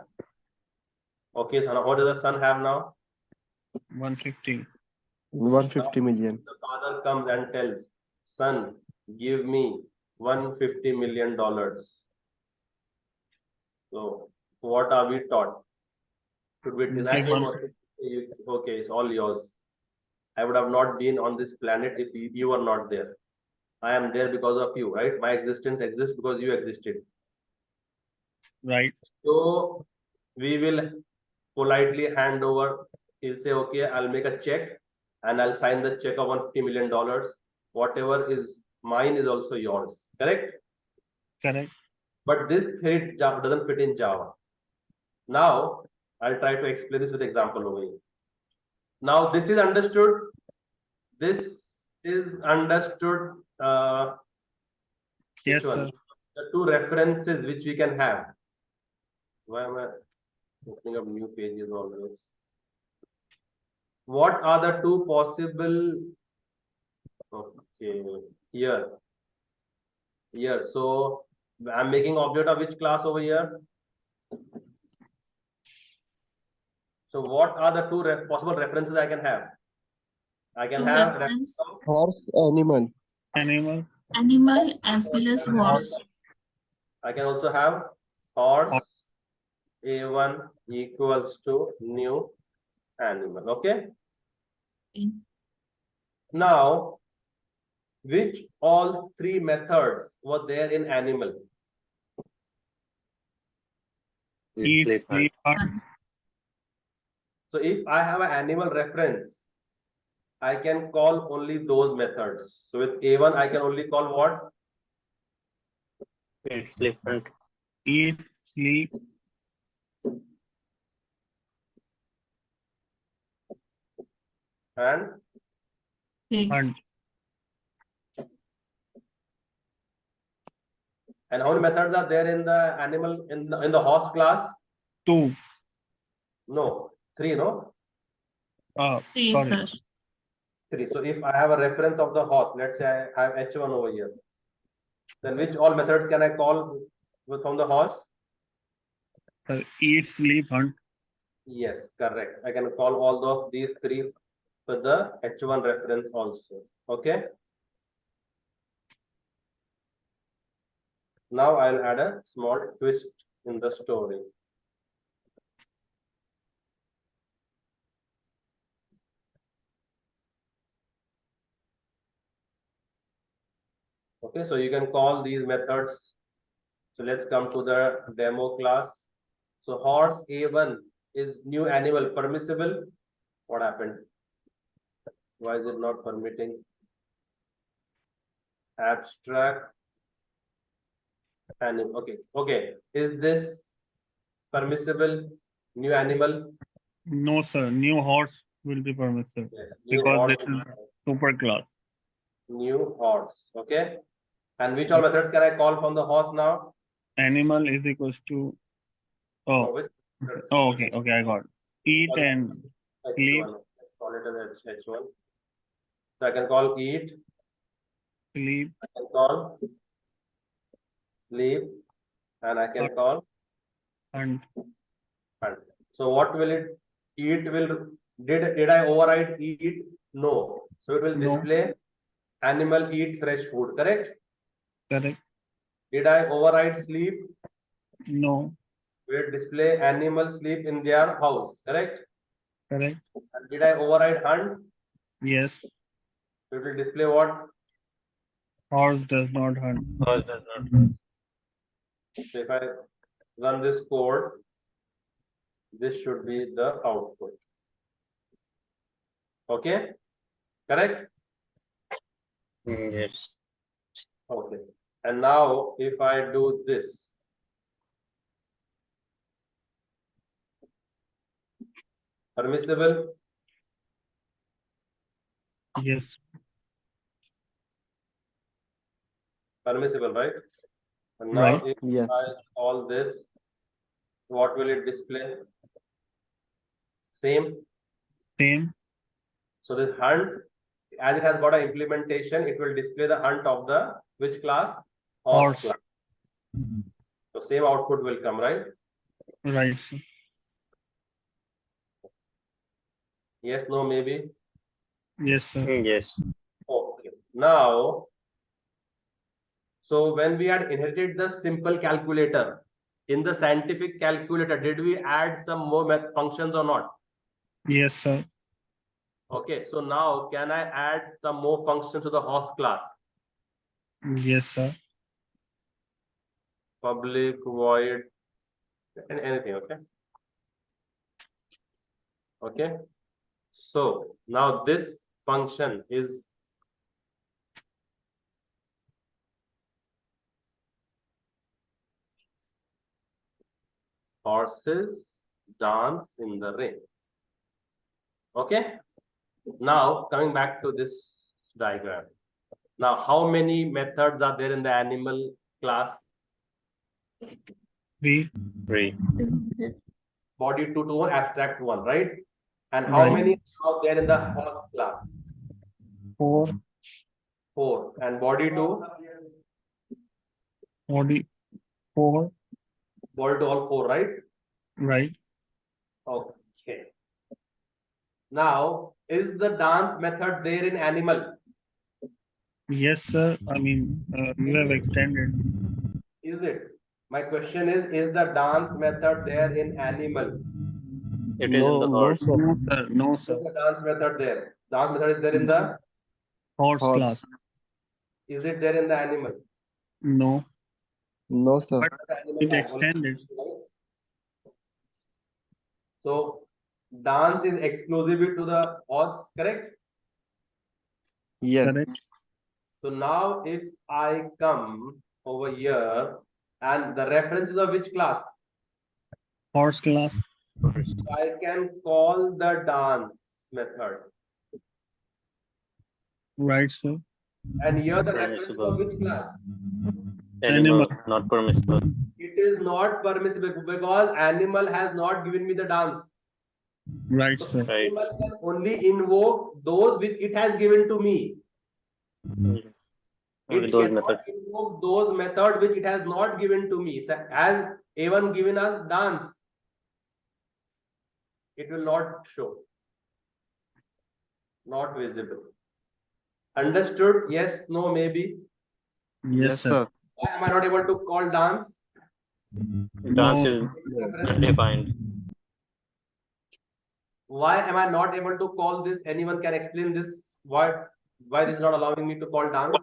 Okay, so now what does the son have now? 150. 150 million. The father comes and tells, son, give me $150 million. So what are we taught? Should we deny Give him one- or okay, it's all yours? I would have not been on this planet if you were not there. I am there because of you, right? My existence exists because you existed. Right. So we will politely hand over. He'll say, okay, I'll make a check and I'll sign the check of $150 million. Whatever is mine is also yours. Correct? Correct. But this theory doesn't fit in Java. Now, I'll try to explain this with example over here. Now, this is understood. This is understood. Yes, Which one? sir. The two references which we can have. Why am I opening up new pages always? What are the two possible? Okay, here. So I'm making object of which class over here? So what are the two possible references I can have? I can Two have reference. Horse, animal. Animal. Animal as well as horse. I can also have horse A1 equals to new animal. Okay. In Now, which all three methods were there in animal? Eat, sleep, hunt. one. So if I have an animal reference, I can call only those methods. So with A1, I can only call what? Eat, sleep, hunt. Eat, sleep, And Head. hunt. how many methods are there in the animal in the horse class? 2. No, 3, no? Three, Sorry. sir. 3. So if I have a reference of the horse, let's say I have H1 over here, then which all methods can I call from the horse? Eat, sleep, hunt. Yes, correct. I can call all of these 3 with the H1 reference also. Okay. Now I'll add a small twist in the story. Okay, so you can call these methods. So let's come to the demo class. So horse A1 is new animal permissible. What happened? Why is it not permitting? Abstract animal. Okay, okay. Is this permissible? New animal? No, sir. New horse will be permissible Yes. New because horse. this is super class. New horse. Okay. And which all methods can I call from the horse now? Animal is equals to. Oh, Oh, which methods? oh, okay, okay, I got it. Eat and sleep. H1. Let's call it as H1. So I can call eat. Sleep, I can call sleep, and I can call hunt. hunt. So what will it eat? Did I override eat? No. So it will No. display animal eat fresh food. Correct? Correct. Did I override sleep? No. Will display animal sleep in their house. Correct? Correct. And did I override hunt? Yes. It will display what? Horse does not hunt. Horse does not hunt. So if I run this code, this should be the output. Okay, correct? Yes. Okay. And now if I do this, permissible? Yes. Permissible, right? And now Right. if Yes. I call this, what will it display? Same. Same. So this hunt, as it has got an implementation, it will display the hunt of the which class? Horse Horse. class. So same output will come, right? Right. Sir. Yes, no, maybe. Yes, sir. Yes. Okay. Now, so when we had inherited the simple calculator, in the scientific calculator, did we add some more functions or not? Yes, sir. Okay, so now can I add some more functions to the horse class? Yes, sir. Public void anything, okay? Okay. So now this function is horses dance in the rain. Okay. Now coming back to this diagram. Now, how many methods are there in the animal class? 3. 3. Body 2 to 1, abstract 1, right? And how Right. many are there in the horse class? 4. 4. And body 2? Body 4. Body 2 all 4, right? Right. Okay. Now, is the dance method there in animal? Yes, sir. I mean, you have extended. Is it? My question is the dance method there in animal? It is in the horse. sir. No, sir. No, Is sir. the dance method there? Dance method is there in the, Horse Horse. class. is it there in the animal? No. No, sir. But The animal it has extended. right? So, dance is exclusive to the horse, correct? Yes. Correct. So now if I come over here and the reference is of which class? Horse class. So I can call the dance method. Right, sir. And here the reference is Permissible. of which class? Animal, Animal. not permissible. It is not permissible because animal has not given me the dance. Right, So sir. Right. animal can only invoke those which it has given to me. Only It those cannot methods. invoke those methods which it has not given to me. So as A1 given us dance, it will not show. Not visible. Understood? Yes, no, maybe. Yes, sir. Why am I not able to call dance? Dance No. is undefined. Why am I not able to call this? Anyone can explain this? Why this is not allowing me to call dance?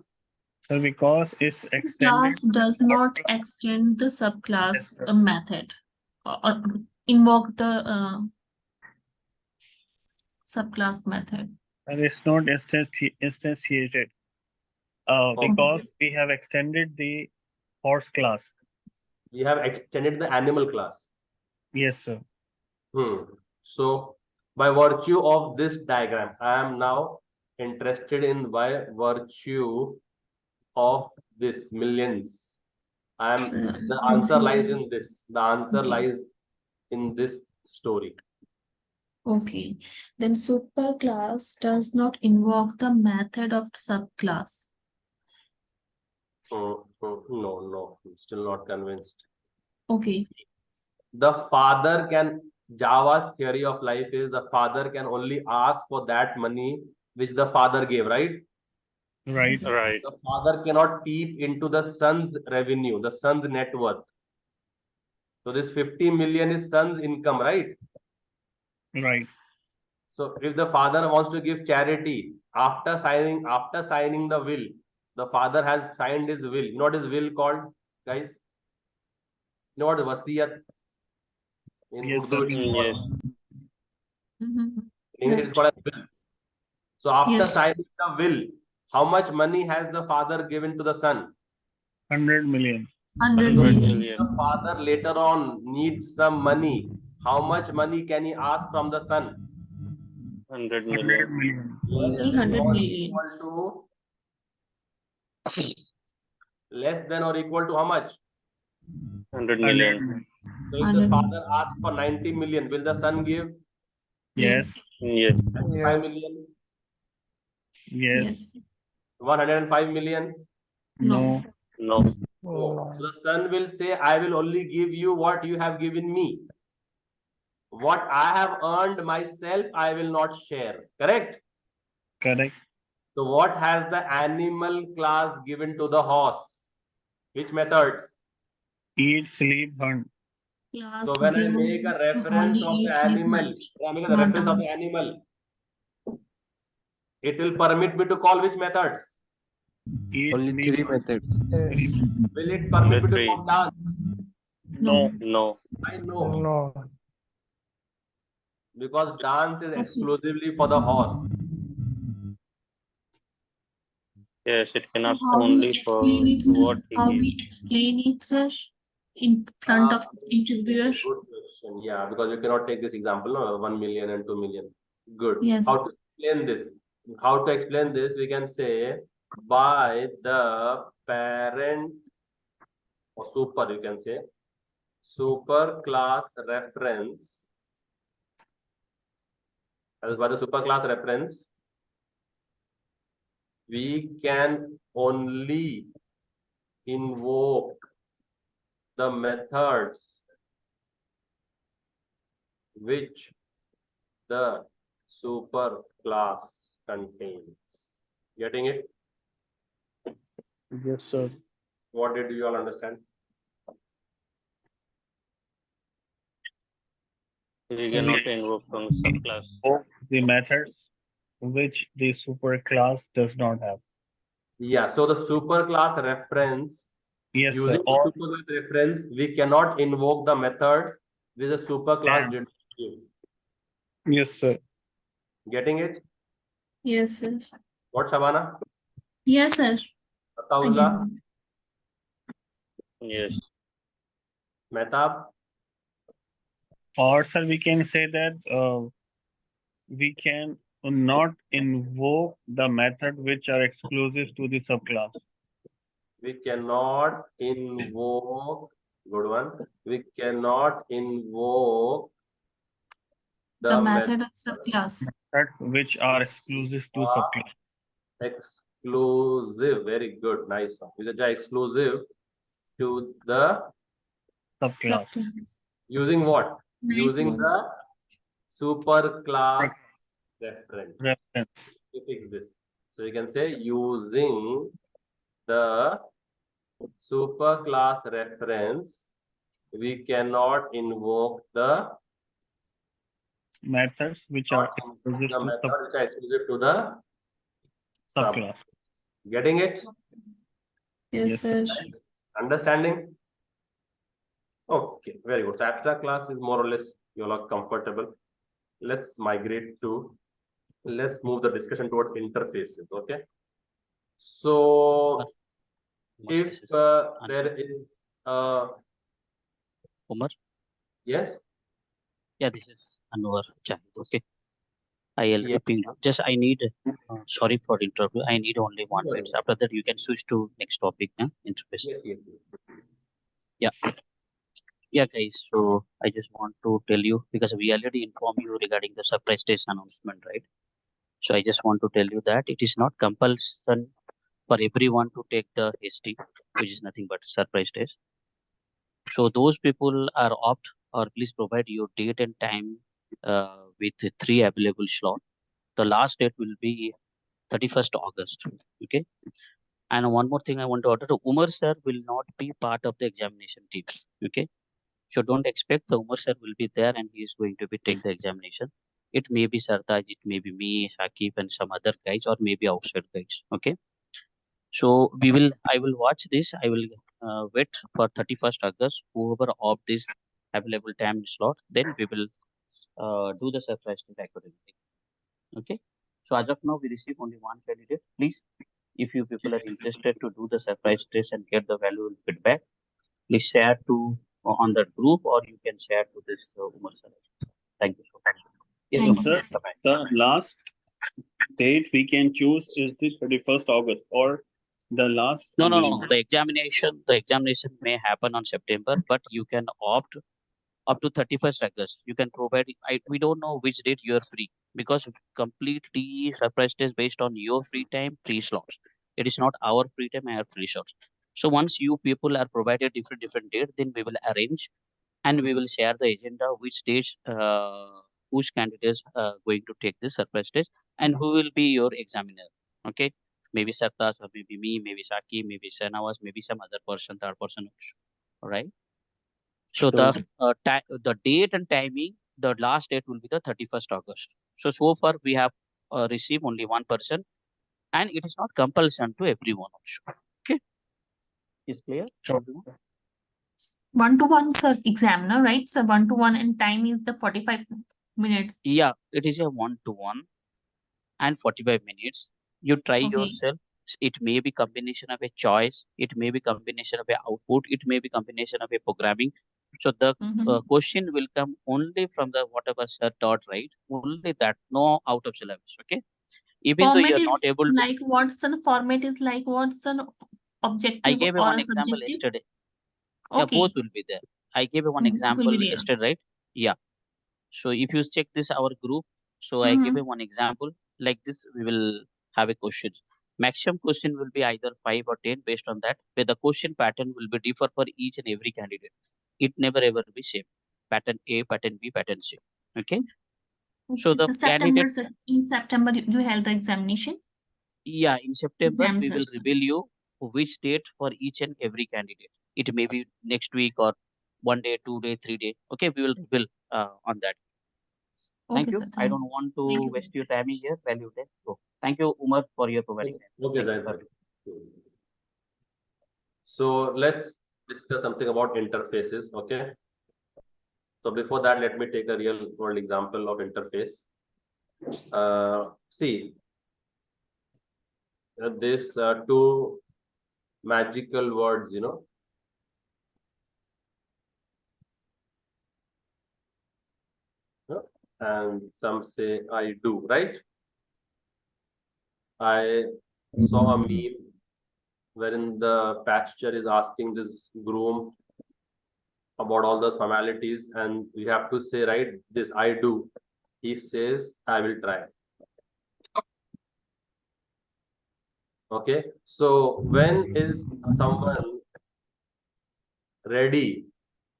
So because it's extended. Class does not extend the subclass Yes, sir. method or invoke the subclass method. And it's not instantiated. Because we have extended the horse class. We have extended the animal class. Yes, sir. So by virtue of this diagram, I am now interested in by virtue of this millions. The answer lies in this. The answer Okay. lies in this story. Okay, then superclass does not invoke the method of subclass. No, I'm still not convinced. Okay, The father can, Java's theory of life is the father can only ask for that money which the father gave, right? Right. Right. The father cannot peep into the son's revenue, the son's net worth. So this 50 million is son's income, right? Right. So if the father wants to give charity after signing the will, the father has signed his will. You know what is will called, guys? You know what is wasiyat? In Yes, Urdu, sir. it is Yes. Mhm. in English, it is called as will. So after Yes. signing the will, how much money has the father given to the son? 100 million. 100 100 million. million. The father later on needs some money. How much money can he ask from the son? 100 100 million. million. Less 300 than or millions. equal to less than or equal to how much? 100 100 million. million. So if the father asks for 90 million, will the son give Yes. Yes. 5 million? Yes. Yes. 105 million? No. No. No. So the son will say, I will only give you what you have given me. What I have earned myself, I will not share. Correct? Correct. So what has the animal class given to the horse? Which methods? Eat, sleep, hunt. Class So when I given make a is to reference only of the eat, sleep, animal, hunt, when I make a not reference of the dance. animal, it will permit me to call which methods? Eat, Only sleep, three hunt. methods. Will it permit me to Three. call dance? No. No. I know. Because dance is Yes. exclusively for the horse. Yes, it can ask How we only for explain it, sir? what he How gave. we explain it, sir? In front of interviewer? Good question. Yeah, because you cannot take this example, no, 1 million and 2 million. Good. Yes. How to explain this? How to explain this? We can say by the parent or super, you can say super class reference. As by the super class reference, we can only invoke the methods which the super class contains. Getting it? Yes, sir. What did you all understand? We cannot invoke from subclass. The methods which the superclass does not have. Yeah, so the superclass reference, Yes, sir. using the Or superclass reference, we cannot invoke the methods with the superclass did not give. yes, sir. Getting it? Yes, sir. What, Shabana? Yes, sir. Ataullah? Again. Yes. Mehtab? Or sir, we can say that we can not invoke the method which are exclusive to the subclass. We cannot invoke, good one. We cannot invoke The method of subclass. Method which are exclusive to subclass. exclusive. Very good, nice one. Which are exclusive to the Subclass. Subclass. using what? Nice Using one. the superclass reference. Reference. We fix this. So you can say using the superclass reference, we cannot invoke the Methods which are exclusive the to method which are exclusive to the sub. subclass. Getting it? Yes, sir. Understanding? Okay, very good. So abstract class is more or less you all are comfortable. Let's migrate to, let's move the discussion towards interfaces. Okay. So if there is Umar, yes, yeah, this is Anwar Chahid. Okay, I'll Yeah. ping you. Just I need, sorry for the interview. I need only 1 No minute. worries. After that, you can switch to next topic. Interface. yes, yes, Yeah, yeah, guys. So I just want to tell you because we already informed you regarding the surprise test announcement, right? So I just want to tell you that it is not compulsion for everyone to take the ST, which is nothing but surprise test. So those people are opt or please provide your date and time with 3 available slots. The last date will be 31st August. Okay. And one more thing I want to order, Umar sir will not be part of the examination team. Okay. So don't expect the Umar sir will be there and he is going to be take the examination. It may be Sartaj, it may be me, Shakib, and some other guys, or maybe outside guys. Okay. So I will watch this. I will wait for 31st August. Whoever of this available time slot, then we will do the surprise test accordingly. Okay. So as of now, we receive only one candidate. Please, if you people are interested to do the surprise test and get the valuable feedback, please share to on that group or you can share to this Umar sir. Thank you so much. Yes, Thank Umar. Sir, Bye-bye. the last date we can choose is the 31st August or the last. No. The examination may happen on September, but you can opt up to 31st August. You can provide. We don't know which date you are free because completely surprise test based on your free time, free slots. It is not our free time, our free slots. So once you people are provided different date, then we will arrange and we will share the agenda which dates whose candidates going to take this surprise test and who will be your examiner. Okay, maybe Sartaj or maybe me, maybe Saki, maybe Shanawaz, maybe some other person, third person also. All right. So the date and timing, the last date will be the 31st August. So far we have received only one person, and it is not compulsion to everyone also. Okay, is clear? Sure. 1-to-1, sir, examiner, right? So 1-to-1 and time is the 45 minutes. Yeah, it is a 1-to-1 and 45 minutes. You try Okay. yourself. It may be combination of a choice. It may be combination of a output. It may be combination of a programming. So the Mhm. question will come only from the whatever sir taught, right? Only that, no out of syllabus. Okay. Even though you Format are not is able to, like what's an format is like what's an I objective gave a or one a example subjective? yesterday. Yeah, both Okay. will be there. I gave a one Both will example be there. yesterday, right? Yeah. So if you check this our group, so I give Mhm. a one example like this. We will have a question. Maximum question will be either 5 or 10 based on that. Where the question pattern will be differ for each and every candidate. It never ever be same. Pattern A, pattern B, pattern C. Okay. So the September, candidate, in September, you held the examination. yeah, in September, Exams we will also. reveal you which date for each and every candidate. It may be next week or 1 day, 2 day, 3 day. Okay, we will reveal on that. Thank Okay, you. sir. I Thank don't you. want Thank to you. waste your time in here. Value time. So thank you, Umar, for your providing time. Okay, Thank you. Zaid. So let's discuss something about interfaces. Okay. So before that, let me take a real world example of interface. See, this two magical words, and some say I do, right? I saw a meme wherein the pasture is asking this groom about all those formalities, and we have to say, right, this I do. He says, I will try. Okay, so when is someone ready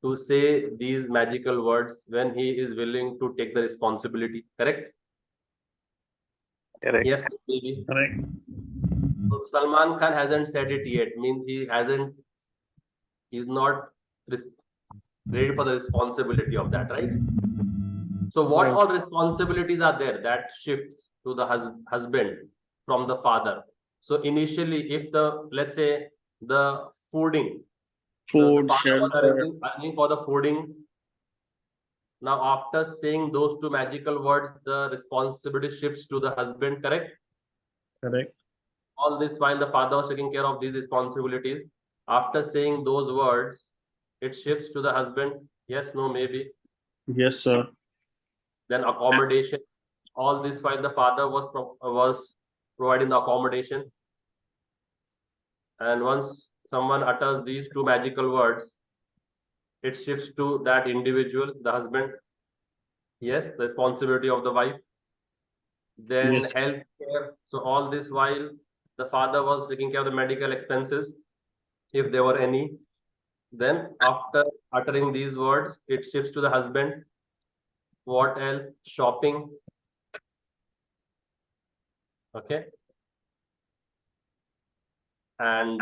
to say these magical words? When he is willing to take the responsibility, correct? Correct. Yes, maybe. Correct. So Salman Khan hasn't said it yet, means he's not ready for the responsibility of that, right? So what Right. all responsibilities are there that shifts to the husband from the father? So initially, if let's say the fooding, the Food, father was shelter. arranging for the fooding. Now, after saying those two magical words, the responsibility shifts to the husband, correct? Correct. All this while the father was taking care of these responsibilities. After saying those words, it shifts to the husband. Yes, no, maybe. Yes, sir. Then accommodation. All this while the father was providing the accommodation. And once someone utters these two magical words, it shifts to that individual, the husband. Yes, the responsibility of the wife. Then Yes. health care. So all this while the father was taking care of the medical expenses, if there were any. Then after uttering these words, it shifts to the husband. What else? Shopping. Okay. And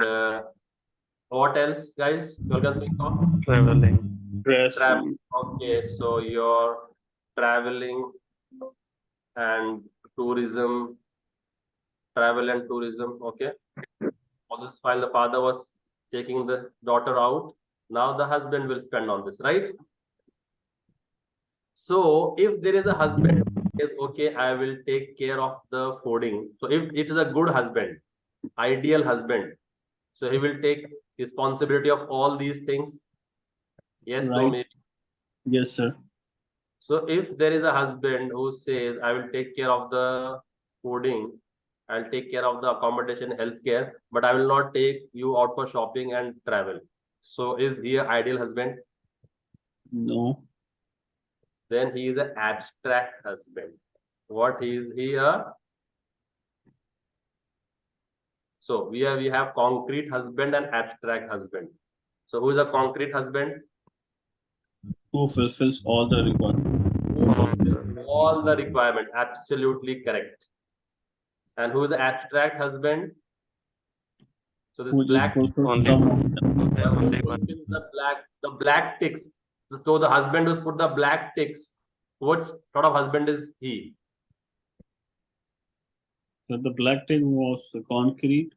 what else, guys? You can think of? Traveling. Travel. Dressing. Okay, so you're traveling and tourism, travel and tourism. Okay. All this while the father was taking the daughter out. Now the husband will spend on this, right? So if there is a husband who says, okay, I will take care of the fooding. So if it is a good husband, ideal husband, so he will take responsibility of all these things. Yes, no, Right. maybe. Yes, sir. So if there is a husband who says, I will take care of the fooding, I'll take care of the accommodation, healthcare, but I will not take you out for shopping and travel. So is he an ideal husband? No. Then he is an abstract husband. What is he a? So we have concrete husband and abstract husband. So who is a concrete husband? Who fulfills all the requirements? All the requirement, absolutely correct. And who is the abstract husband? So this Who just black, fulfills Only some one. Only one. the black ticks. So the husband who's put the black ticks, what sort of husband is he? So the black thing was the concrete.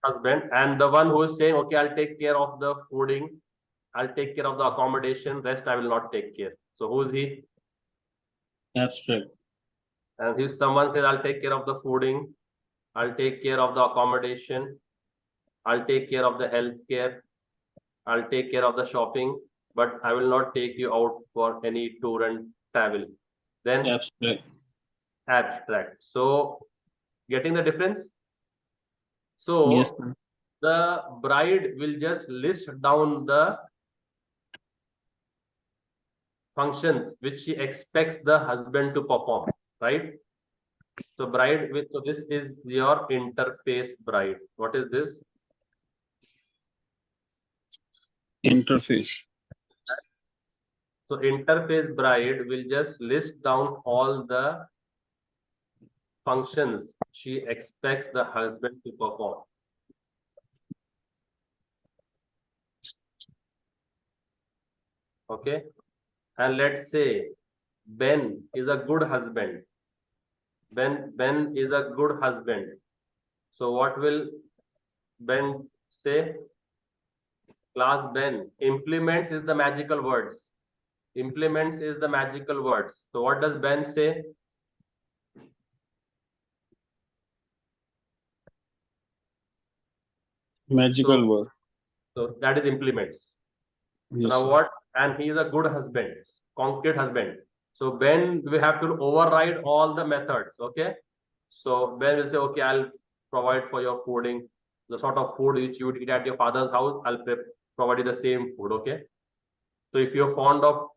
Husband. And the one who is saying, okay, I'll take care of the fooding, I'll take care of the accommodation, rest I will not take care. So who is he? Abstract. And if someone says, I'll take care of the fooding, I'll take care of the accommodation, I'll take care of the healthcare, I'll take care of the shopping, but I will not take you out for any tour and travel. Then Abstract. abstract. So getting the difference? So Yes, sir. the bride will just list down the functions which she expects the husband to perform, right? So bride with, so this is your interface bride. What is this? Interface. So interface bride will just list down all the functions she expects the husband to perform. Okay. And let's say Ben is a good husband. Ben is a good husband. So what will Ben say? Class Ben. Implements is the magical words. Implements is the magical words. So what does Ben say? Magical word. So that is implements. So Yes, now sir. what? And he is a good husband, concrete husband. So Ben, we have to override all the methods. Okay. So Ben will say, okay, I'll provide for your fooding, the sort of food which you would eat at your father's house. I'll provide you the same food. Okay. So if you're fond of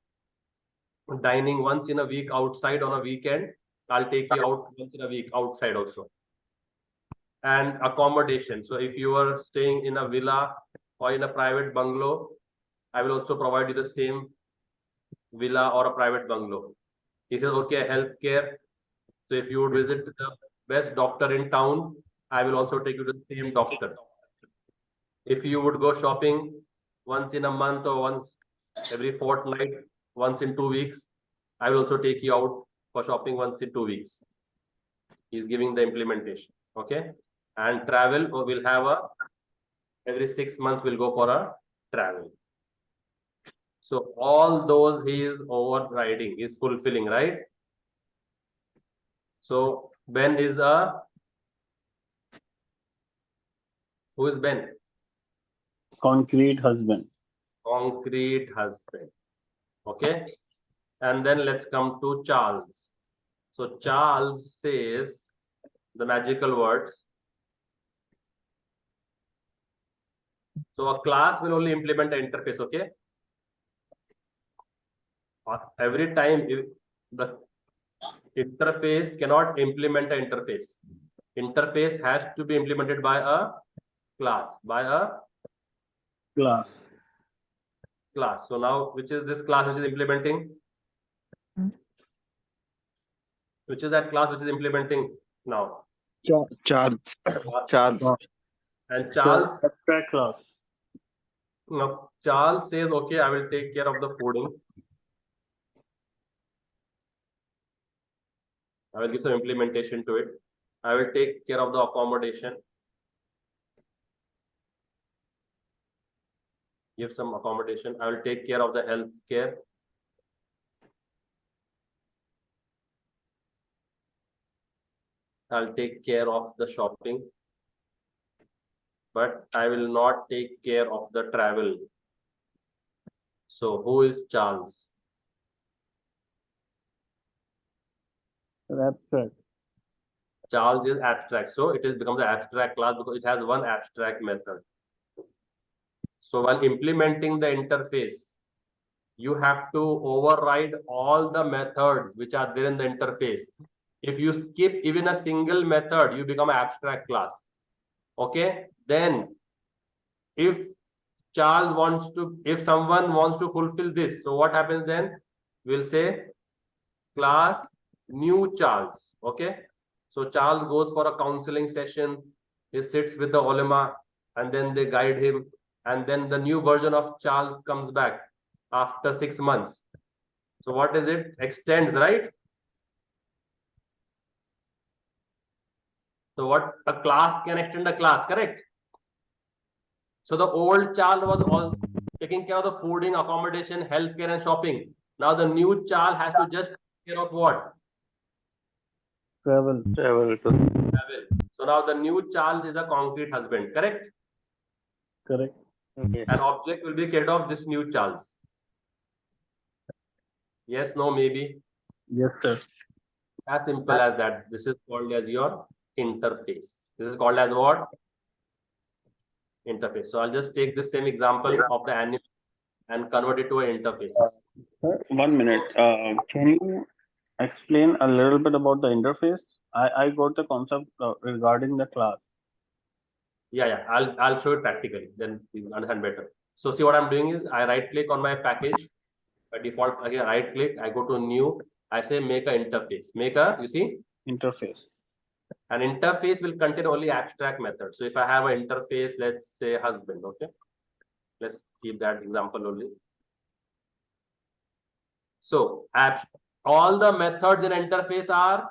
dining once in a week outside on a weekend, I'll take you out once in a week outside also. And accommodation. So if you are staying in a villa or in a private bungalow, I will also provide you the same villa or a private bungalow. He says, okay, healthcare. So if you would visit the best doctor in town, I will also take you to the same doctor. If you would go shopping once in a month or once every fortnight, once in 2 weeks, I will also take you out for shopping once in 2 weeks. He's giving the implementation. Okay. And travel, we'll have a every 6 months we'll go for a travel. So all those he is overriding, is fulfilling, right? So Ben is a, who is Ben? Concrete husband. Concrete husband. Okay. And then let's come to Charles. So Charles says the magical words. So a class will only implement an interface. Okay. Every time the interface cannot implement an interface. Interface has to be implemented by a class, Class. So now, which is this class which is implementing? Which is that class which is implementing now? Charge. Charge. And Charles, Abstract class. now Charles says, okay, I will take care of the fooding. I will give some implementation to it. I will take care of the accommodation. Give some accommodation. I will take care of the health care. I'll take care of the shopping. But I will not take care of the travel. So who is Charles? Abstract. Charles is abstract. So it becomes an abstract class because it has one abstract method. So while implementing the interface, you have to override all the methods which are there in the interface. If you skip even a single method, you become an abstract class. Okay. Then if Charles wants to, if someone wants to fulfill this, so what happens then? We'll say class new Charles. Okay. So Charles goes for a counseling session. He sits with the ulama and then they guide him. And then the new version of Charles comes back after 6 months. So what is it? Extends, right? So what a class can extend a class, correct? So the old Charles was all taking care of the fooding, accommodation, healthcare, and shopping. Now the new Charles has to just take care of what? Travel. Travel to Travel. So now the new Charles is a concrete husband, correct? Correct. yes. An object will be carried of this new Charles. Yes, no, maybe. Yes, sir. As simple as that. This is called as your interface. This is called as what? Interface. So I'll just take the same example of the animal and convert it to an interface. Sir, 1 minute. Can you explain a little bit about the interface? I got the concept regarding the class. Yeah. I'll show it practically. Then you understand better. So see what I'm doing is I right click on my package. By default, again, right click, I go to new, I say make a interface. Make a, you see, Interface. an interface will contain only abstract methods. So if I have an interface, let's say husband, okay. Let's keep that example only. So all the methods in interface are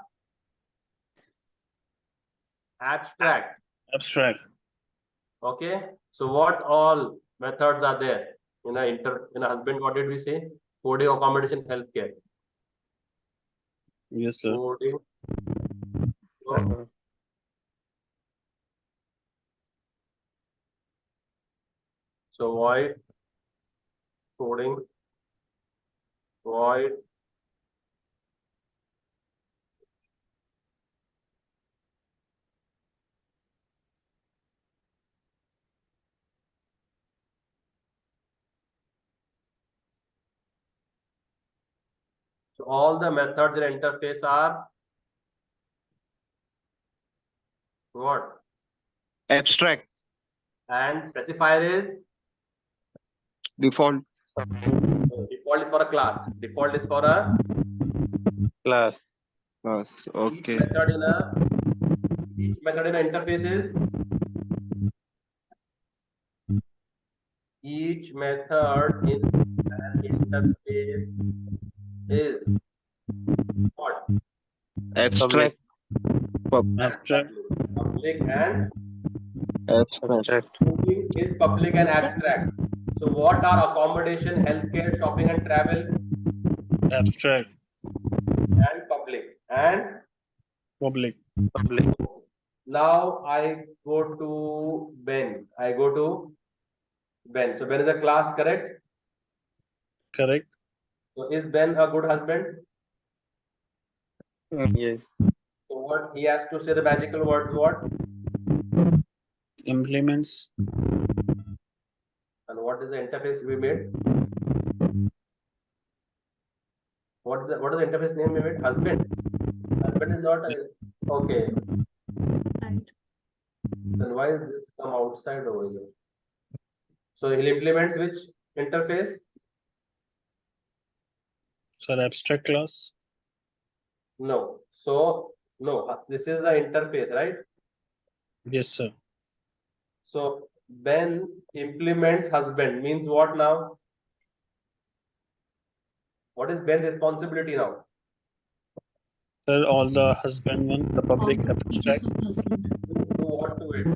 abstract. Abstract. Okay. So what all methods are there in a husband? What did we say? Coding, accommodation, healthcare. Yes, sir. Coding. So void coding, void so all the methods in interface are what? Abstract. And specifier is Default. default is for a class. Default is for a Class. Class. each Okay. method in an interface is each method in an interface is what? Abstract. Abstract. Public and Abstract. coding is public and abstract. So what are accommodation, healthcare, shopping and travel Abstract. and public? And Public. Public. now I go to Ben. I go to Ben. So Ben is a class, correct? Correct. So is Ben a good husband? Yes. So what he has to say the magical words what? Implements. And what is the interface we made? What is the interface name we made? Husband. Husband is not a, okay. Right. Then why is this come outside over here? So he implements which interface? Sir, abstract class. No. So no, this is the interface, right? Yes, sir. So Ben implements husband means what now? What is Ben's responsibility now? Sir, all the husband one, the All public the features abstract. of husband. Do what to it?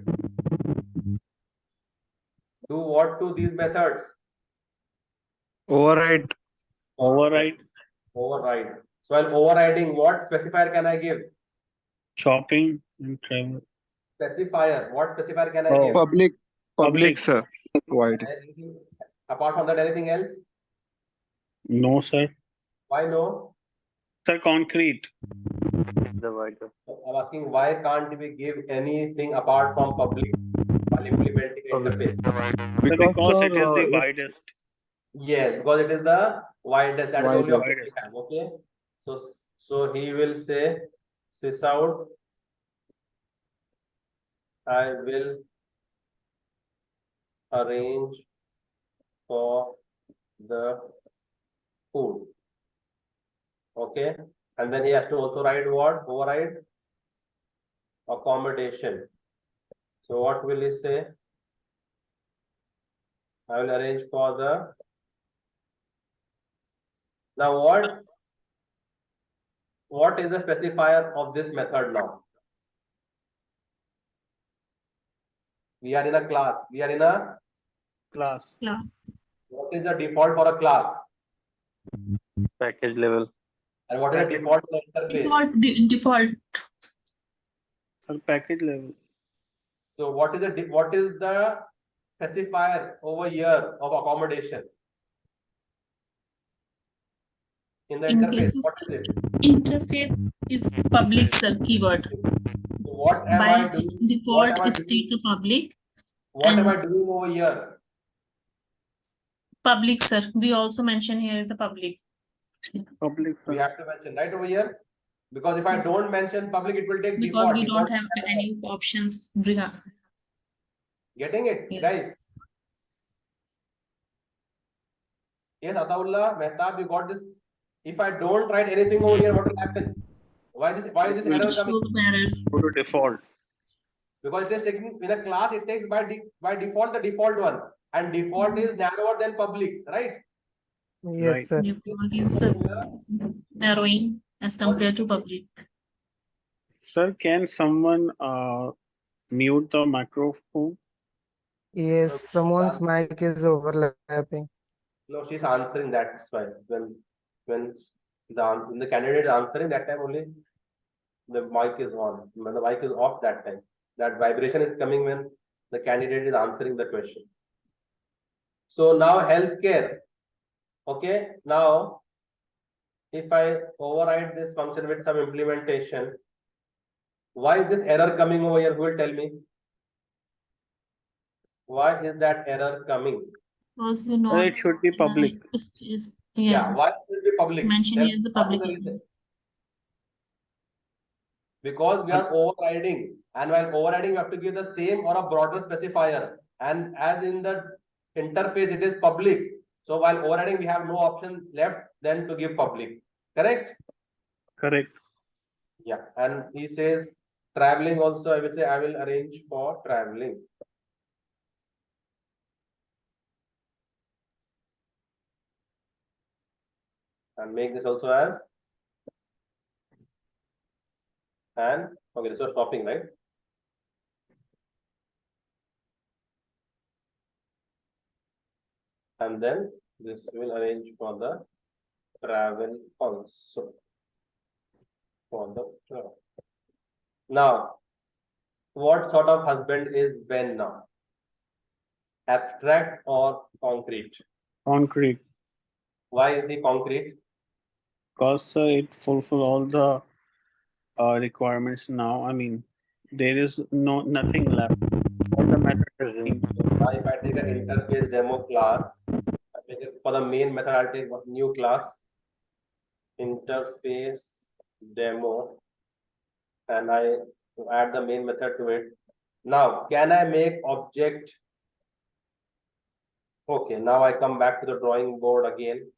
Do what to these methods? Override. Override. Override. So while overriding, what specifier can I give? Shopping and travel. Specifier. What specifier can I Oh. give? Public. Public. Public, sir. Void. Anything, apart from that, anything else? No, sir. Why no? Sir, concrete. The wider. I'm asking why can't we give anything apart from public while implementing interface? Sir, because it is the widest. Yes, because it is the widest. That is only option we Widest. have. Okay. So he will say sys out. I will arrange for the food. Okay. And then he has to also write what? Override accommodation. So what will he say? I will arrange for the. Now what is the specifier of this method now? We are in a class. We are in a. Class. Class. What is the default for a class? Package level. And what is the default for the interface? Default. Sir, package level. So what is the specifier over here of accommodation? In the In interface, case of what is it? interface is public, sir, keyword. So what am By I doing? default am I is doing? take a public. What am and- I doing over here? Public, sir. We also mention here is a public. Public. We have to mention right over here. Because if I don't mention public, it will take Because default. we don't Default have is any options. Getting it, Yes. guys? Yes, Ataullah, Mehtab, you got this. If I don't write anything over here, what will happen? Why is this error It coming? shows the error. Go to default. Because it is taking in a class, it takes by default the default one, and default is narrower than public, right? Yes, Right. sir. Default is the narrowing as compared to public. Sir, can someone mute the microphone? Yes, someone's mic is overlapping. No, she's answering. That's why when the candidate is answering, that time only the mic is on. When the mic is off, that time that vibration is coming when the candidate is answering the question. So now healthcare. Okay, now if I override this function with some implementation, why is this error coming over here? Who will tell me? Why is that error coming? Because you not. It should be public. Yeah, why should it be public? Mention Tell here is the what is public the again. reason? Because we are overriding, and while overriding, we have to give the same or a broader specifier. And as in the interface, it is public. So while overriding, we have no option left than to give public. Correct? Correct. Yeah. And he says traveling also, I will say I will arrange for traveling. And make this also as and okay, this was shopping, right? And then this will arrange for the travel also for the travel. Now, what sort of husband is Ben now? Abstract or concrete? Concrete. Why is he concrete? Because it fulfill all the requirements now. I mean, there is nothing left. All the method is in. Now, if I take an interface demo class, I make it for the main method, I'll take a new class, interface demo, and I add the main method to it. Now, can I make object? Okay, now I come back to the drawing board again.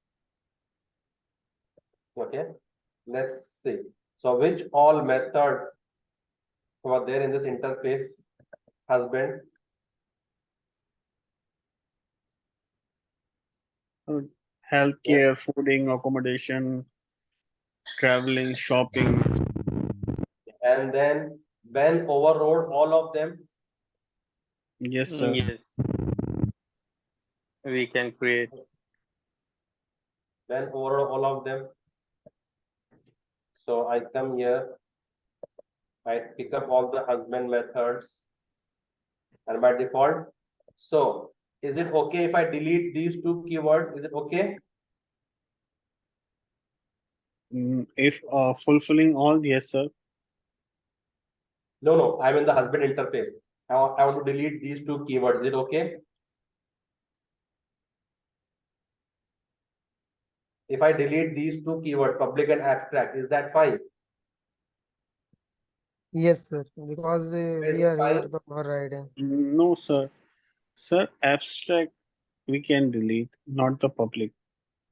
Okay, let's see. So which all method were there in this interface husband? Healthcare, fooding, accommodation, traveling, shopping. And then Ben overrode all of them. Yes, sir. Yes. We can create. Ben overrode all of them. So I come here, I pick up all the husband methods, and by default. So is it okay if I delete these two keywords? Is it okay? If fulfilling all, yes, sir. No, I'm in the husband interface. I want to delete these two keywords. Is it okay? If I delete these two keywords, public and abstract, is that fine? Yes, sir. Because we are here Fine. the overriding. No, sir. Sir, abstract we can delete, not the public.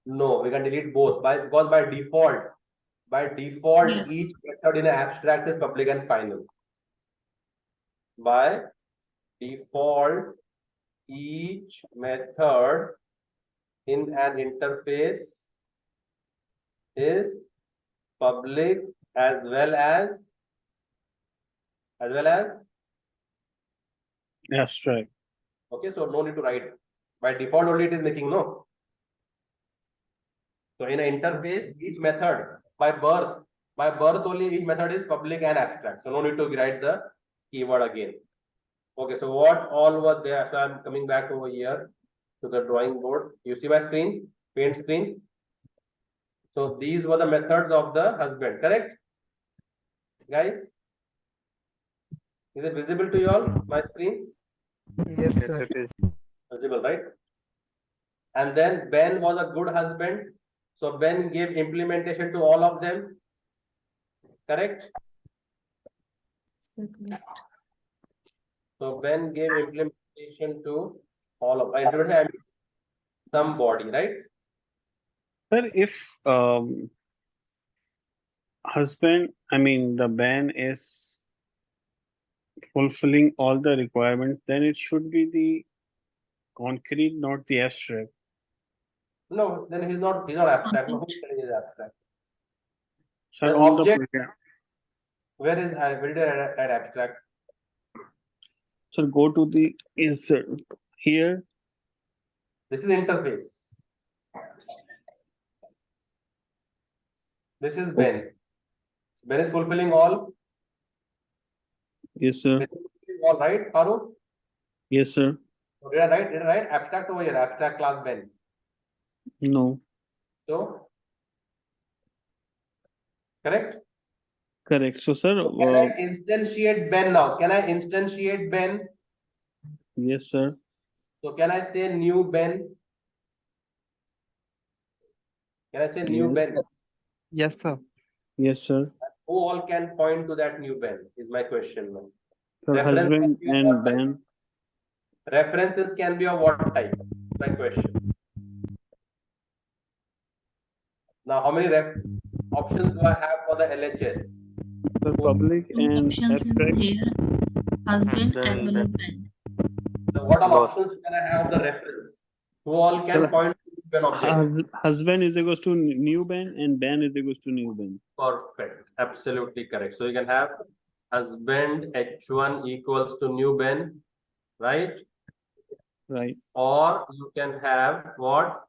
No, we can delete both because by default, Yes. each method in an abstract is public and final. By default, each method in an interface is public as well as Abstract. okay, so no need to write. By default only it is making no. So in an interface, each method by birth only each method is public and abstract. So no need to write the keyword again. Okay, so what all were there? So I'm coming back over here to the drawing board. You see my screen, paint screen. So these were the methods of the husband, correct? Guys, is it visible to you all, my screen? Yes, Yes, sir. it is. Visible, right? And then Ben was a good husband. So Ben gave implementation to all of them, correct? So Ben gave implementation to all of, I mean, somebody, right? Sir, if the ban is fulfilling all the requirements, then it should be the concrete, not the abstract. No, then he's not abstract. No, who's saying he's abstract? Sir, The on object- the program. Where did I add abstract? Sir, go to the insert here. This is interface. This is Ben. Ben is fulfilling all. Yes, sir. Ben is fulfilling all, right, Haru? Yes, sir. Did I write? Abstract over here. Abstract class Ben. No. So, correct? Correct. So, sir, So can I instantiate Ben now? Can I instantiate Ben? yes, sir. So can I say new Ben? Can I say new Yes. Ben? Yes, sir. Yes, sir. Who all can point to that new Ben? Is my question now. Sir, Reference husband can be of and what type? ban. References can be of what type? My question. Now, how many options do I have for the LHS? Sir, public Two and options is abstract. here, husband as Then- well as Ben. So what all Both. options can I have the reference? Who all can Sir, point to an object? Husband is equals to new ban and ban is equals to new ban. Perfect. Absolutely correct. So you can have husband H1 equals to new Ben, right? Right. Or you can have what?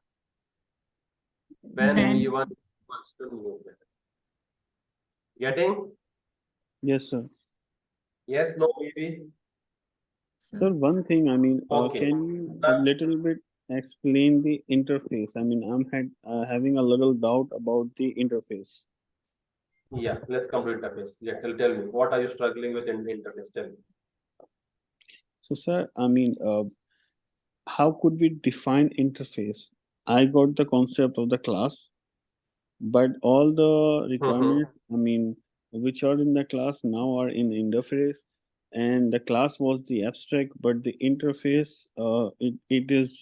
Ben Ben. V1 equals to new Ben. Getting? Yes, sir. Yes, no, maybe. Sir, one thing, Okay. can you a little bit explain the interface? I'm having a little doubt about the interface. Yeah, let's come to interface. Yeah, tell me, what are you struggling with in interface? Tell me. So, sir, how could we define interface? I got the concept of the class, but all the requirements, which are in the class now are in interface, and the class was the abstract, but the interface, it is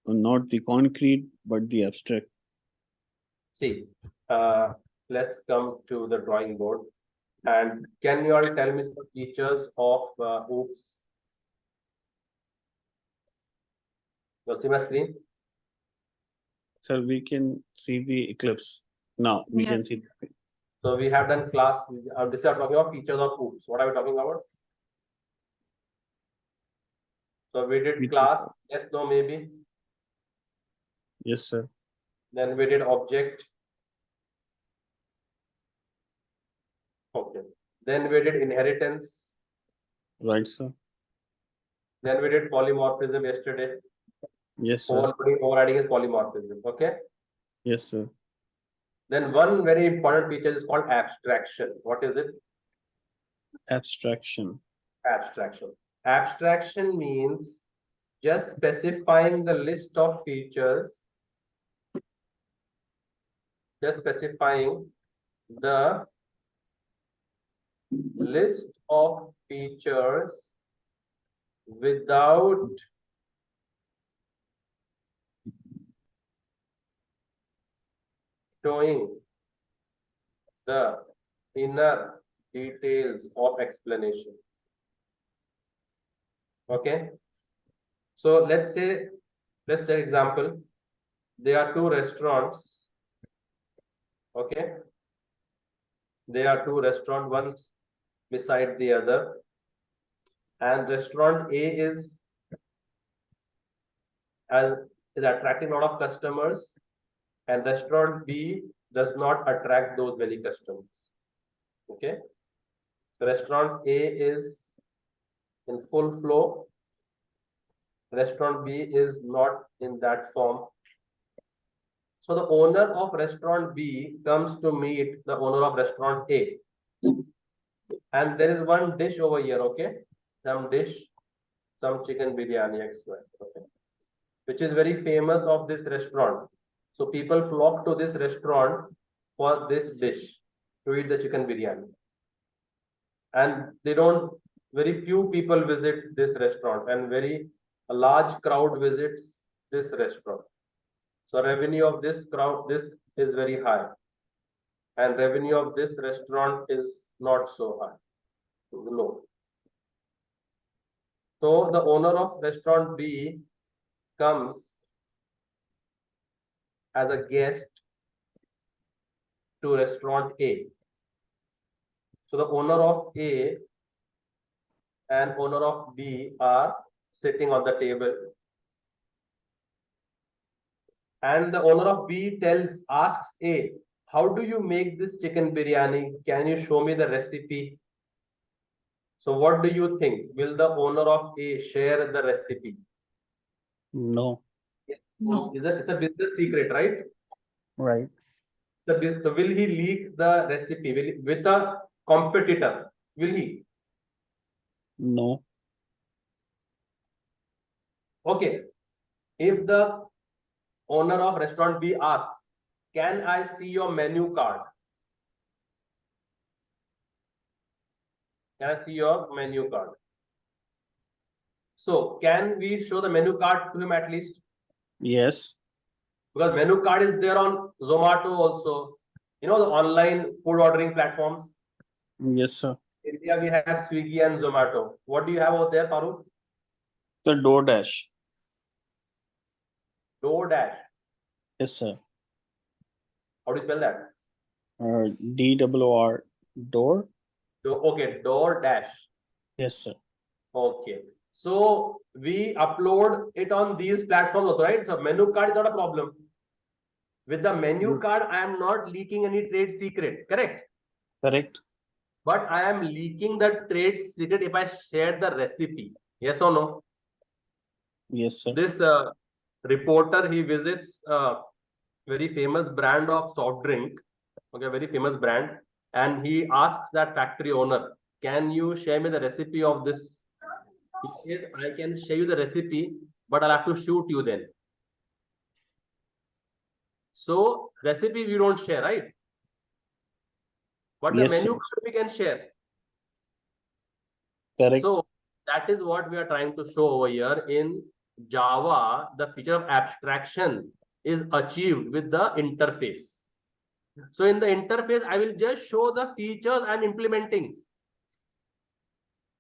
not the concrete, but the abstract. See, let's come to the drawing board. And can you all tell me some features of OOPS? You'll see my screen? Sir, we can see the eclipse. Now we Yeah. can see. So we have done class. This is talking about features of OOPS. What are we talking about? So we did class. Yes, no, maybe. Yes, sir. Then we did object. Okay. Then we did inheritance. Right, sir. Then we did polymorphism yesterday. Yes, sir. Overriding is polymorphism. Okay. Yes, sir. Then one very important feature is called abstraction. What is it? Abstraction. Abstraction. Abstraction means just specifying the list of features. Just specifying the list of features without showing the inner details of explanation. Okay. So let's take example. There are two restaurants. Okay. There are two restaurants, one beside the other. And restaurant A is attracting a lot of customers, and restaurant B does not attract those many customers. Okay. So restaurant A is in full flow. Restaurant B is not in that form. So the owner of restaurant B comes to meet the owner of restaurant A. And there is one dish over here, okay? Some dish, some chicken biryani, okay? Which is very famous of this restaurant. So people flock to this restaurant for this dish, to eat the chicken biryani. And very few people visit this restaurant, and a large crowd visits this restaurant. So revenue of this crowd, this is very high. And revenue of this restaurant is not so high. Low. So the owner of restaurant B comes as a guest to restaurant A. So the owner of A and owner of B are sitting on the table. And the owner of B asks A, how do you make this chicken biryani? Can you show me the recipe? So what do you think? Will the owner of A share the recipe? No. No. It's a business secret, right? Right. So will he leak the recipe with a competitor? Will he? No. Okay. If the owner of restaurant B asks, can I see your menu card? Can I see your menu card? So can we show the menu card to him at least? Yes. Because menu card is there on Zomato also. You know, the online food ordering platforms. Yes, sir. In India, we have Swiggy and Zomato. What do you have over there, Farooq? The DoorDash. DoorDash. Yes, sir. How do you spell that? DOOR. Door. Okay, DoorDash. Yes, sir. Okay. So we upload it on these platforms also, right? So menu card is not a problem. With the menu card, I am not leaking any trade secret, correct? Correct. But I am leaking the trade secret if I share the recipe. Yes or no? Yes, sir. This reporter, he visits a very famous brand of soft drink, okay, very famous brand, and he asks that factory owner, can you share me the recipe of this? He says, I can share you the recipe, but I'll have to shoot you then. So recipe we don't share, right? But the Yes, menu sir. card we can share. Correct. So that is what we are trying to show over here. In Java, the feature of abstraction is achieved with the interface. So in the interface, I will just show the features I'm implementing.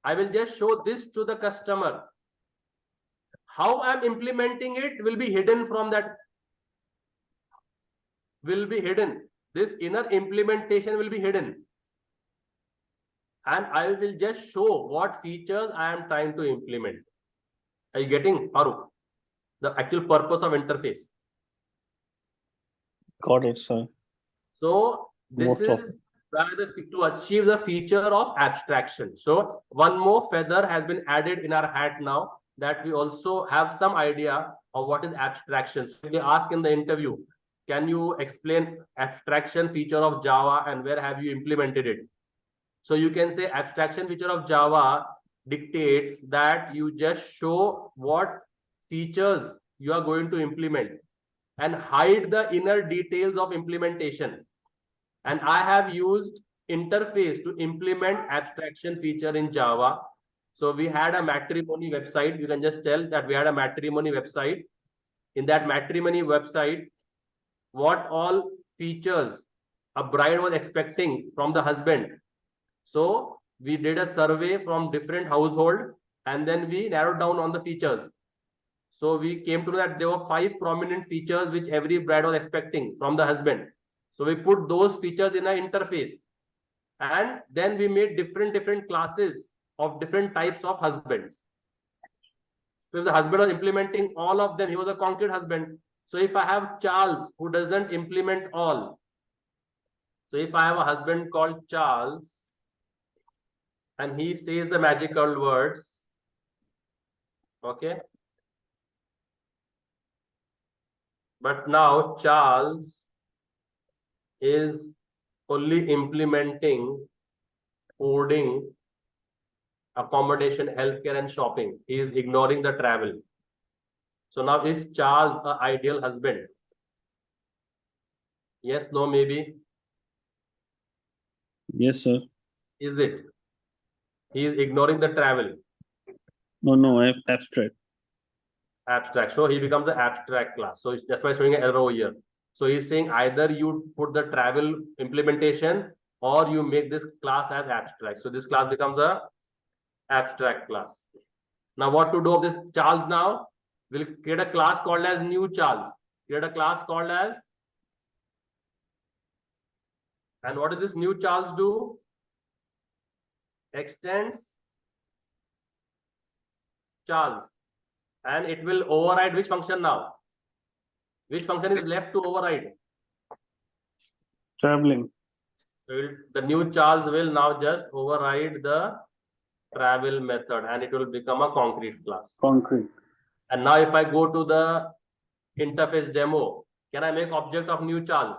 I will just show this to the customer. How I'm implementing it will be hidden from that. Will be hidden. This inner implementation will be hidden. And I will just show what features I am trying to implement. Are you getting, Farooq? The actual purpose of interface. Got it, sir. So this Most of is to achieve the feature of abstraction. So one more feather has been added in our hat now, that we also have some idea of what is abstraction. So they ask in the interview, can you explain abstraction feature of Java and where have you implemented it? So you can say abstraction feature of Java dictates that you just show what features you are going to implement and hide the inner details of implementation. And I have used interface to implement abstraction feature in Java. So we had a matrimony website. You can just tell that we had a matrimony website. In that matrimony website, what all features a bride was expecting from the husband. So we did a survey from different household and then we narrowed down on the features. So we came to know that there were 5 prominent features which every bride was expecting from the husband. So we put those features in an interface. And then we made different classes of different types of husbands. So if the husband was implementing all of them, he was a concrete husband. So if I have Charles who doesn't implement all. So if I have a husband called Charles and he says the magical words, okay. But now Charles is only implementing coding, accommodation, healthcare, and shopping. He is ignoring the travel. So now is Charles an ideal husband? Yes, no, maybe. Yes, sir. Is it? He is ignoring the travel. No, abstract. Abstract. So he becomes an abstract class. So that's why showing an error over here. So he's saying either you put the travel implementation or you make this class as abstract. So this class becomes a abstract class. Now what to do of this Charles now? We'll create a class called as new Charles. Create a class called as, and what does this new Charles do? Extends Charles, and it will override which function now? Which function is left to override? Traveling. The new Charles will now just override the travel method and it will become a concrete class. Concrete. And now if I go to the interface demo, can I make object of new Charles?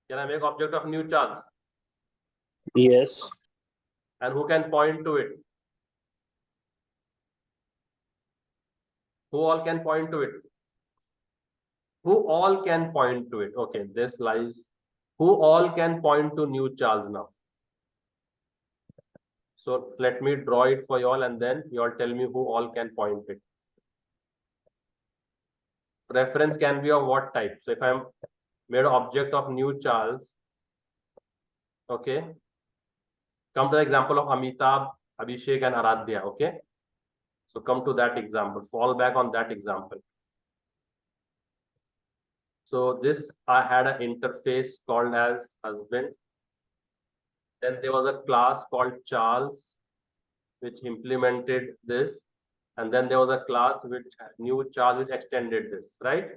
Can I make object of new Charles? Yes. And who can point to it? Who all can point to it? Who all can point to it? Okay, this lies. Who all can point to new Charles now? So let me draw it for you all and then you all tell me who all can point it. Reference can be of what type? So if I'm made an object of new Charles, okay. Come to the example of Amitabh, Abhishek and Aradhya, okay. So come to that example, fall back on that example. So this, I had an interface called as husband. Then there was a class called Charles, which implemented this. And then there was a class which new Charles which extended this, right?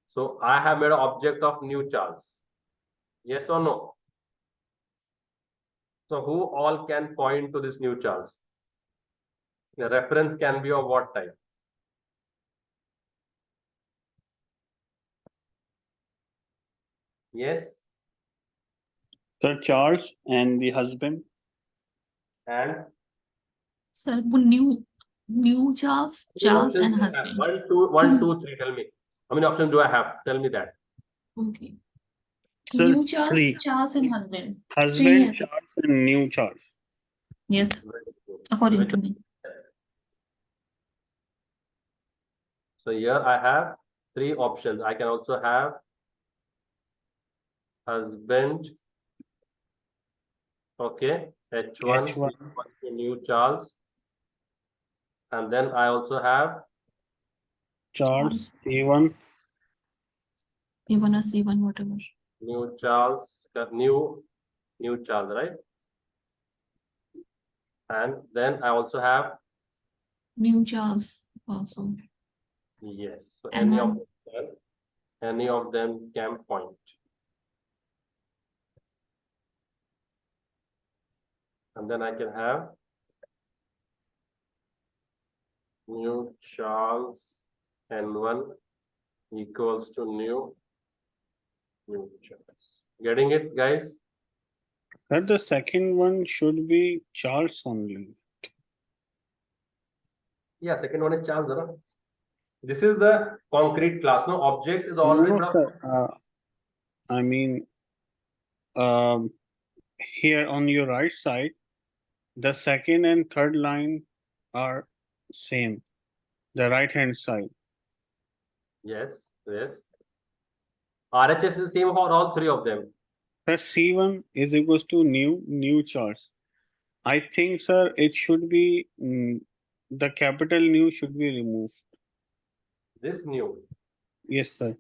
So I have made an object of new Charles. Yes or no? So who all can point to this new Charles? The reference can be of what type? Yes. Sir Charles and the husband. And Sir, new Charles, Charles and husband. 1, 2, 1, 2, 3. Tell me. How many options do I have? Tell me that. Okay. Sir, New Charles, 3. Charles and husband. Husband, yes. Charles, and new Charles. Yes, Very good. according to me. So here I have 3 options. I can also have husband, okay, H1, H1. new Charles, and then I also have Charles, A1. A1 or C1, whatever. new Charles, new Charles, right? And then I also have, New Charles also. yes, so And any of them can point. And then I can have new Charles N1 equals to new Charles. Getting it, guys? But the second one should be Charles only. Yeah, second one is Charles. Right? This is the concrete class. No, object is always No, sir. I mean, here on your right side, the second and third line are same. The right hand side. yes. RHS is the same for all 3 of them. The C1 is equals to new Charles. I think, sir, it should be the capital new should be removed. This new. Yes, sir.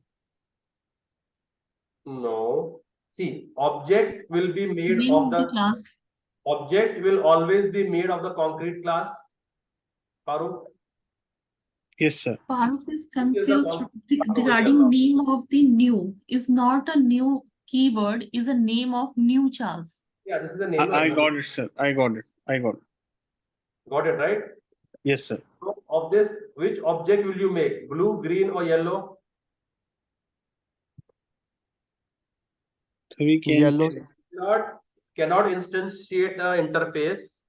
No. See, object will be made Name of of the the class. object will always be made of the concrete class. Farooq? Yes, sir. Farooq is con- confused Farooq is regarding the- name of the new. Is not a new keyword, is a name of new Charles. Yeah, this is the name. I got it, sir. I got it. Got it, right? Yes, sir. So of this, which object will you make? Blue, green, or yellow? So we can Yellow. Cannot instantiate the interface.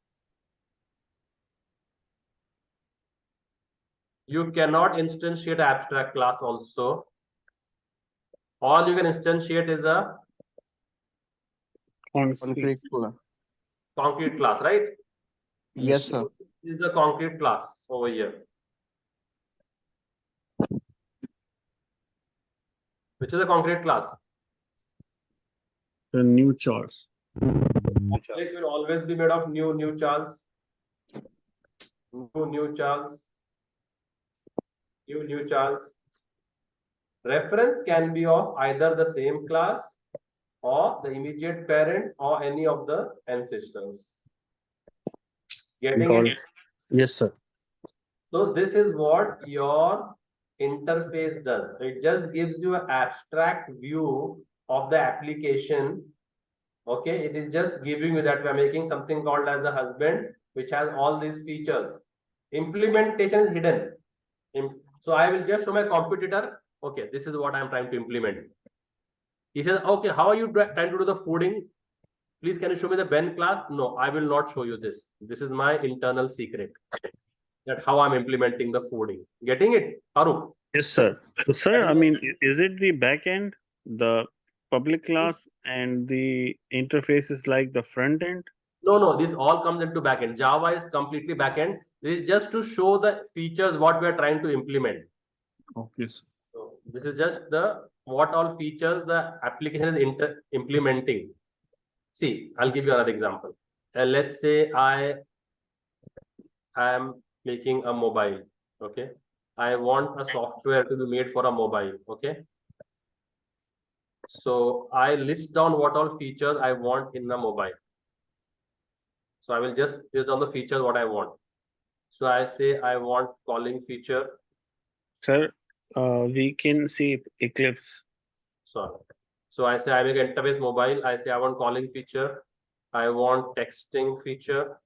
You cannot instantiate abstract class also. All you can instantiate is a concrete. Concrete class. concrete class, right? Yes, sir. This is the concrete class over here. Which is the concrete class? The new charts. It will always be made of new charts. New charts. New charts. Reference can be of either the same class or the immediate parent or any of the ancestors. Getting Got it? it. Yes, sir. So this is what your interface does. So it just gives you an abstract view of the application. Okay, it is just giving you that we are making something called as a husband, which has all these features. Implementation is hidden. So I will just show my competitor. Okay, this is what I am trying to implement. He says, okay, how are you trying to do the fooding? Please, can you show me the Ben class? No, I will not show you this. This is my internal secret. That how I'm implementing the fooding. Getting it, Haru? Yes, sir. So, sir, I mean, is it the back end, the public class, and the interface is like the front end? No, this all comes into backend. Java is completely backend. This is just to show the features what we are trying to implement. Okay, sir. So this is just the what all features the application is implementing. See, I'll give you another example. Let's say I am making a mobile. Okay, I want a software to be made for a mobile. Okay, so I list down what all features I want in the mobile. So I will just list down the features what I want. So I say I want calling feature. Sir, we can see Eclipse. Sorry. So I say I make interface mobile. I say I want calling feature. I want texting feature.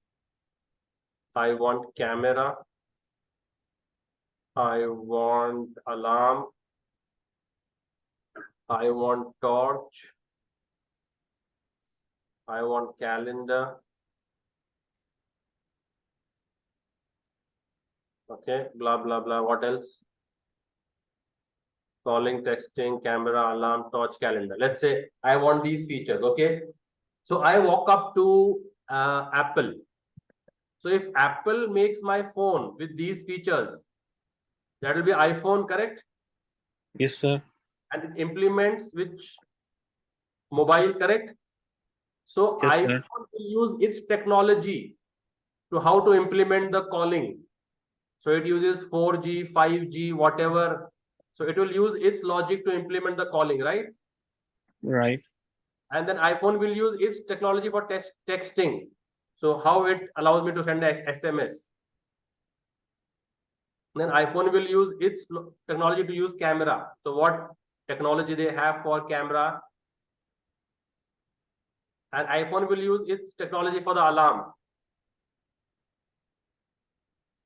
I want camera. I want alarm. I want torch. I want calendar. Okay, blah, blah, blah. What else? Calling, texting, camera, alarm, torch, calendar. Let's say I want these features. Okay. So I walk up to Apple. So if Apple makes my phone with these features, that will be iPhone, correct? Yes, sir. And it implements which mobile, correct? So Yes, sir. iPhone will use its technology to how to implement the calling. So it uses 4G, 5G, whatever. So it will use its logic to implement the calling, right? Right. And then iPhone will use its technology for texting. So how it allows me to send a SMS. Then iPhone will use its technology to use camera. So what technology they have for camera? And iPhone will use its technology for the alarm.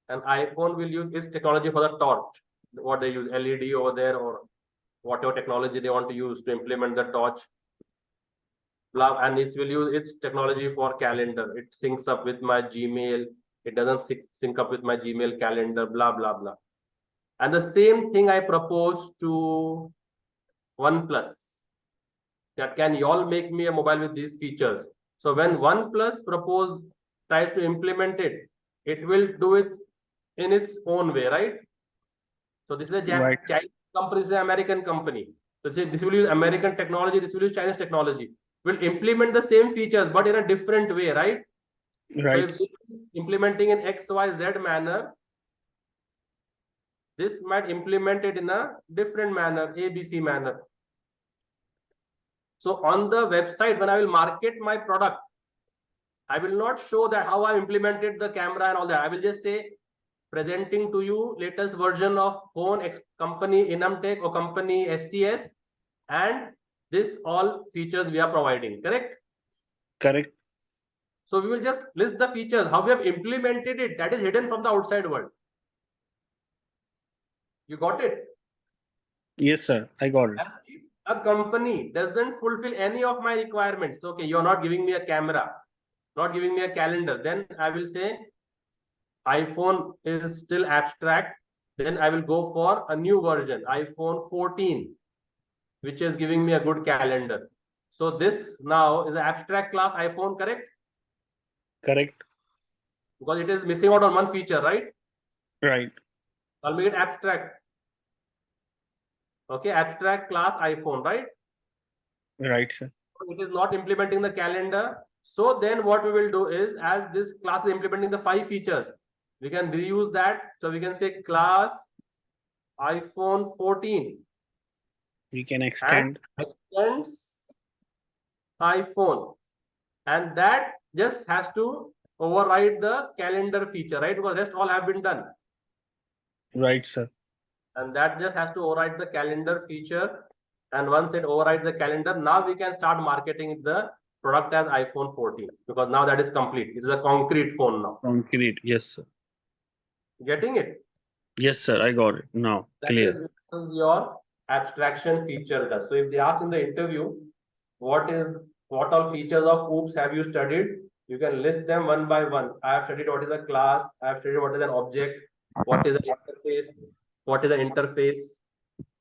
And iPhone will use its technology for the torch. What they use, LED over there, or whatever technology they want to use to implement the torch. Blah, and it will use its technology for calendar. It syncs up with my Gmail. It doesn't sync up with my Gmail calendar, blah, blah, blah. And the same thing I propose to OnePlus. That can you all make me a mobile with these features? So when OnePlus tries to implement it, it will do it in its own way, right? So this is a Right. Chinese company, this is an American company. So this will use American technology, this will use Chinese technology. Will implement the same features, but in a different way, right? Right. So if implementing in XYZ manner, this might implement it in a different manner, ABC manner. So on the website, when I will market my product, I will not show that how I implemented the camera and all that. I will just say, presenting to you latest version of phone company Inamtech or company SCS, and this all features we are providing, correct? Correct. So we will just list the features, how we have implemented it, that is hidden from the outside world. You got it? Yes, sir. I got it. And if a company doesn't fulfill any of my requirements, okay, you're not giving me a camera, not giving me a calendar, then I will say iPhone is still abstract. Then I will go for a new version, iPhone 14, which is giving me a good calendar. So this now is an abstract class iPhone, correct? Correct. because it is missing out on one feature, right? Right. I'll make it abstract. Okay, abstract class iPhone, right? Right, sir. It is not implementing the calendar. So then what we will do is, as this class is implementing the 5 features, we can reuse that. So we can say class iPhone 14 We can and extend. extends iPhone, and that just has to override the calendar feature, right? Because rest all have been done, Right, sir. and that just has to override the calendar feature. And once it overrides the calendar, now we can start marketing the product as iPhone 14, because now that is complete. It is a concrete phone now. Concrete. Yes, sir. Getting it? Yes, sir. I got it now. That Clear. is your abstraction feature does. So if they ask in the interview, what all features of OOPS have you studied? You can list them one by one. I have studied what is a class. I have studied what is an object. What is an interface? What is an interface?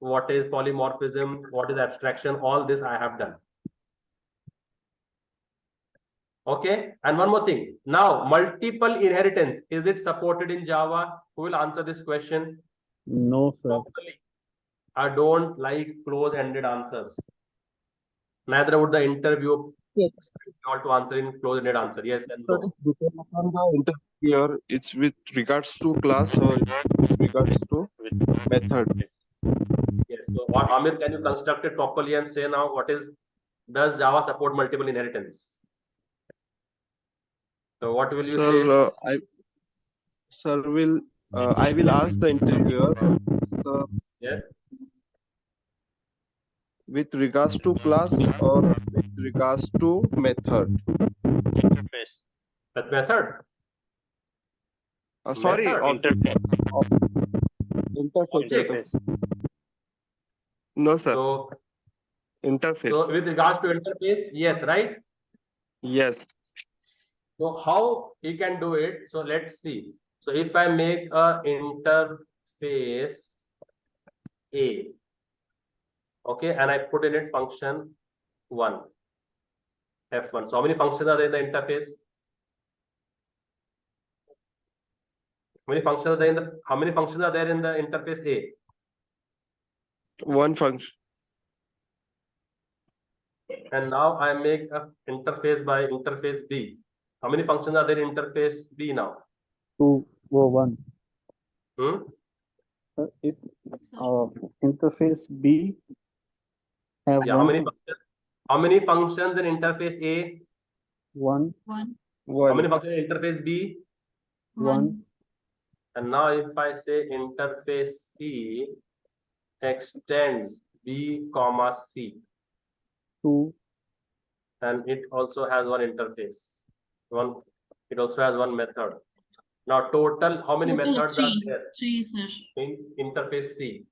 What is polymorphism? What is abstraction? All this I have done. Okay. And one more thing. Now, multiple inheritance. Is it supported in Java? Who will answer this question? No, sir. Totally. I don't like close-ended answers. Neither would the interview expect you all to answer in close-ended answer. Yes and So no. it depends upon the interpreter. It's with regards to class or with regards to method. Yes. So, what Amir, can you construct it properly and say now does Java support multiple inheritance? So, what will you say? I will ask the interviewer Yes. with regards to class or with regards to method. Interface. That method. Sorry, Method. interface. Object. No, sir. So, Interface. with regards to interface, yes, right? Yes. So, how he can do it? So, let's see. So, if I make a interface A, okay, and I put in it function 1, F1. So, how many functions are there in the interface? How many functions are there in the interface A? One function. And now I make a interface by interface B. How many functions are there in interface B now? 2 or 1. If interface B have Yeah, how many functions in interface A? 1. How many functions in interface B? 1. And now if I say interface C extends B comma C, 2. and it also has one interface. It also has one method. Now total, how many methods are there 3, sir. in interface C?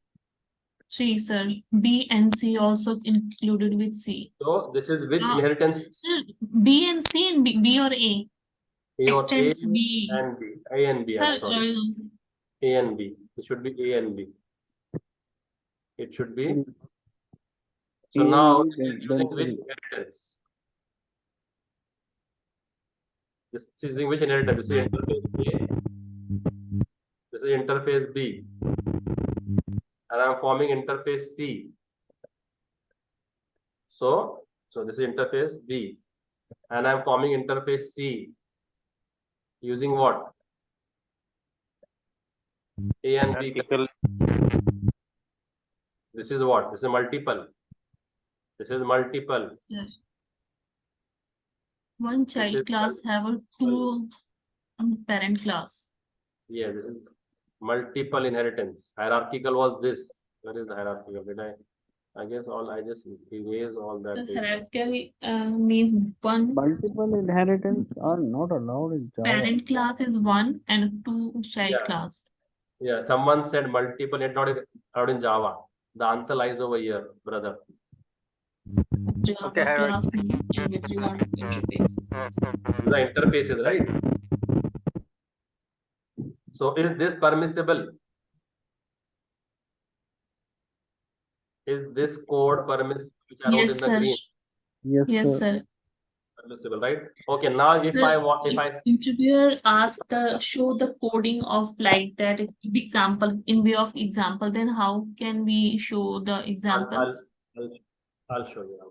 3, sir. B and C also included with C. So this is which inheritance? Sir, B and C and B or A? A or A Extends B. and B. A and B, I'm Sir, sorry. A and B. It should be A and B. It should be. So A now and B, this is then using which A. inheritance? This is using which inheritance? This is interface A. This is interface B. And I'm forming interface C. So this is interface B. And I'm forming interface C. Using what? A and B. Hierarchical. This is what? This is multiple. This is multiple. Sir. One This child is class have a 2 parent class. Yeah, this is multiple inheritance. Hierarchical was this. Where is the hierarchical? I guess I just erase all that. The hierarchical means one Multiple inheritance are not allowed in Java. parent class is 1 and 2 child Yeah. class. Yeah, someone said multiple, yet not allowed in Java. The answer lies over here, brother. With regard Okay, to class name and with regard to interfaces. The interfaces, right? So is this permissible? Is this code permissible, which I wrote Yes, in the sir. green? Yes, Yes, sir. sir. Permissible, right? Okay, now if Sir, I want, if I interviewer asked the show the coding of like that example in way of example, then how can we show the examples? I'll show you now.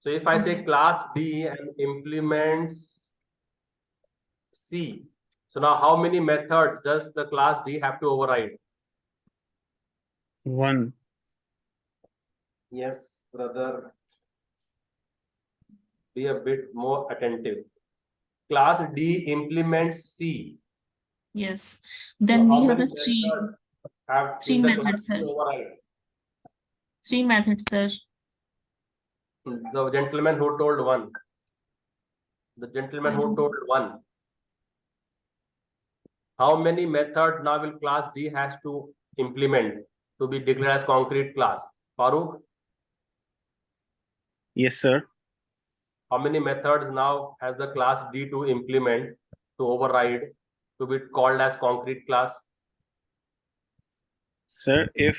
So if I say Okay. class D and implements C, so now how many methods does the class D have to override? 1. Yes, brother. Be a bit more attentive. Class D implements C. Yes. So Then how we have many a three methods have three in the methods, class sir. D override? 3 methods, sir. The gentleman who told 1. The gentleman I who don't- told 1. How many methods now will class D has to implement to be declared as concrete class? Farooq, Yes, sir. how many methods now has the class D to implement to override to be called as concrete class? Sir, if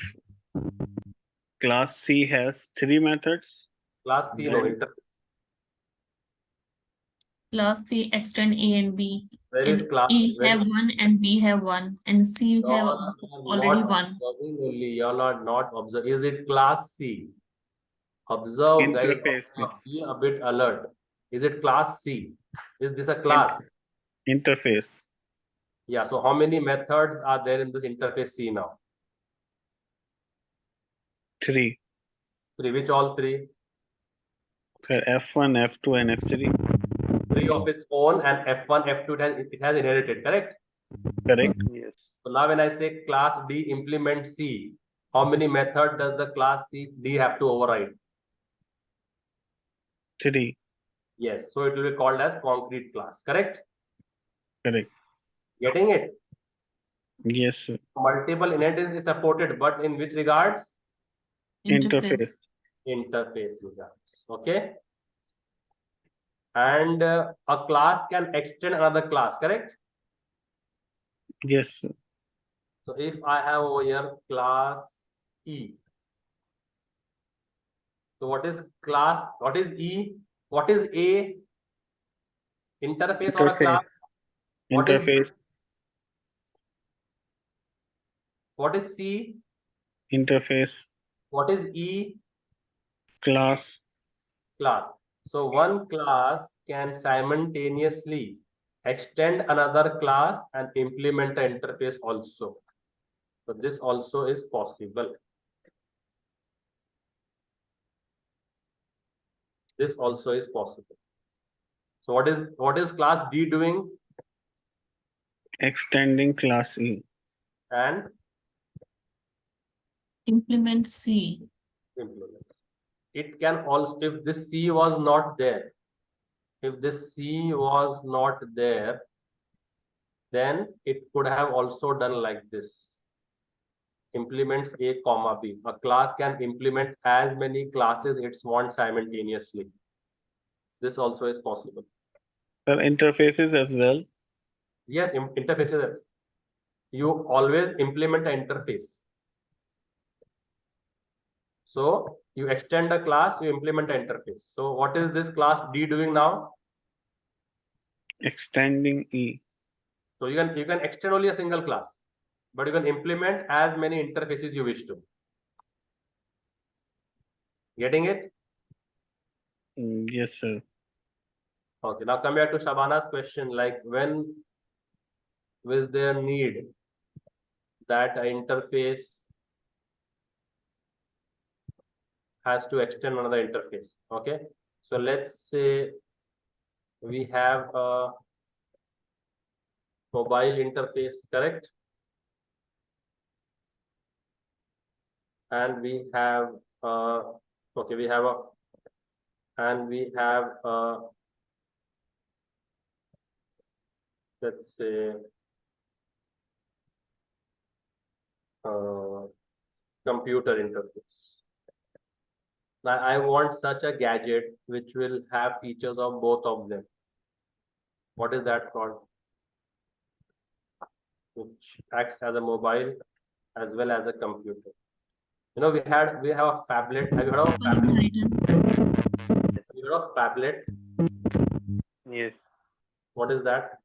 class C has 3 methods, Class C, no, then Class C extend A and B. where is And class? E Where have is 1 and B have 1 and C have already not 1. observing only? You're not observing. Is it class C? Observe, guys. interface, Be a bit alert. Is it class C? Is this a class? interface, Yeah. So how many methods are there in this interface C now? 3. 3. Which all 3? Sir, F1, F2, and F3. 3 of its own and F1, F2 it has inherited, correct? Correct. Yes. So now when I say class D implement C, how many methods does the class D have to override? 3. Yes. So it will be called as concrete class, correct? Correct. Getting it? Yes, sir. Multiple inheritance is supported, but in which regards? Interface. Interface regards. Okay. And a class can extend another class, correct? Yes, sir. So if I have over here class E. So what is class? What is E? What is A? Interface or a class? What is Interface, what is C? interface, What is E? class, Class. So one class can simultaneously extend another class and implement an interface also. So this also is possible. This also is possible. So what is class D doing? extending class E. And Implement C. implements. It can also, if this C was not there, if this C was not there, then it could have also done like this. Implements A comma B. A class can implement as many classes it wants simultaneously. This also is possible. Sir, interfaces as well. Yes, interfaces. You always implement an interface. So you extend a class, you implement an interface. So what is this class D doing now? Extending E. So you can extend only a single class, but you can implement as many interfaces you wish to. Getting it? Yes, sir. Okay, now come back to Shabana's question, like when was there need that an interface has to extend another interface? Okay, so let's say we have a mobile interface, correct? And we have okay, we have a let's say computer interface. Now I want such a gadget which will have features of both of them. What is that called? Which acts as a mobile as well as a computer. You know, we have a phablet. Have you heard of phablet? Inheritance. Have you heard of phablet? Yes. What is that?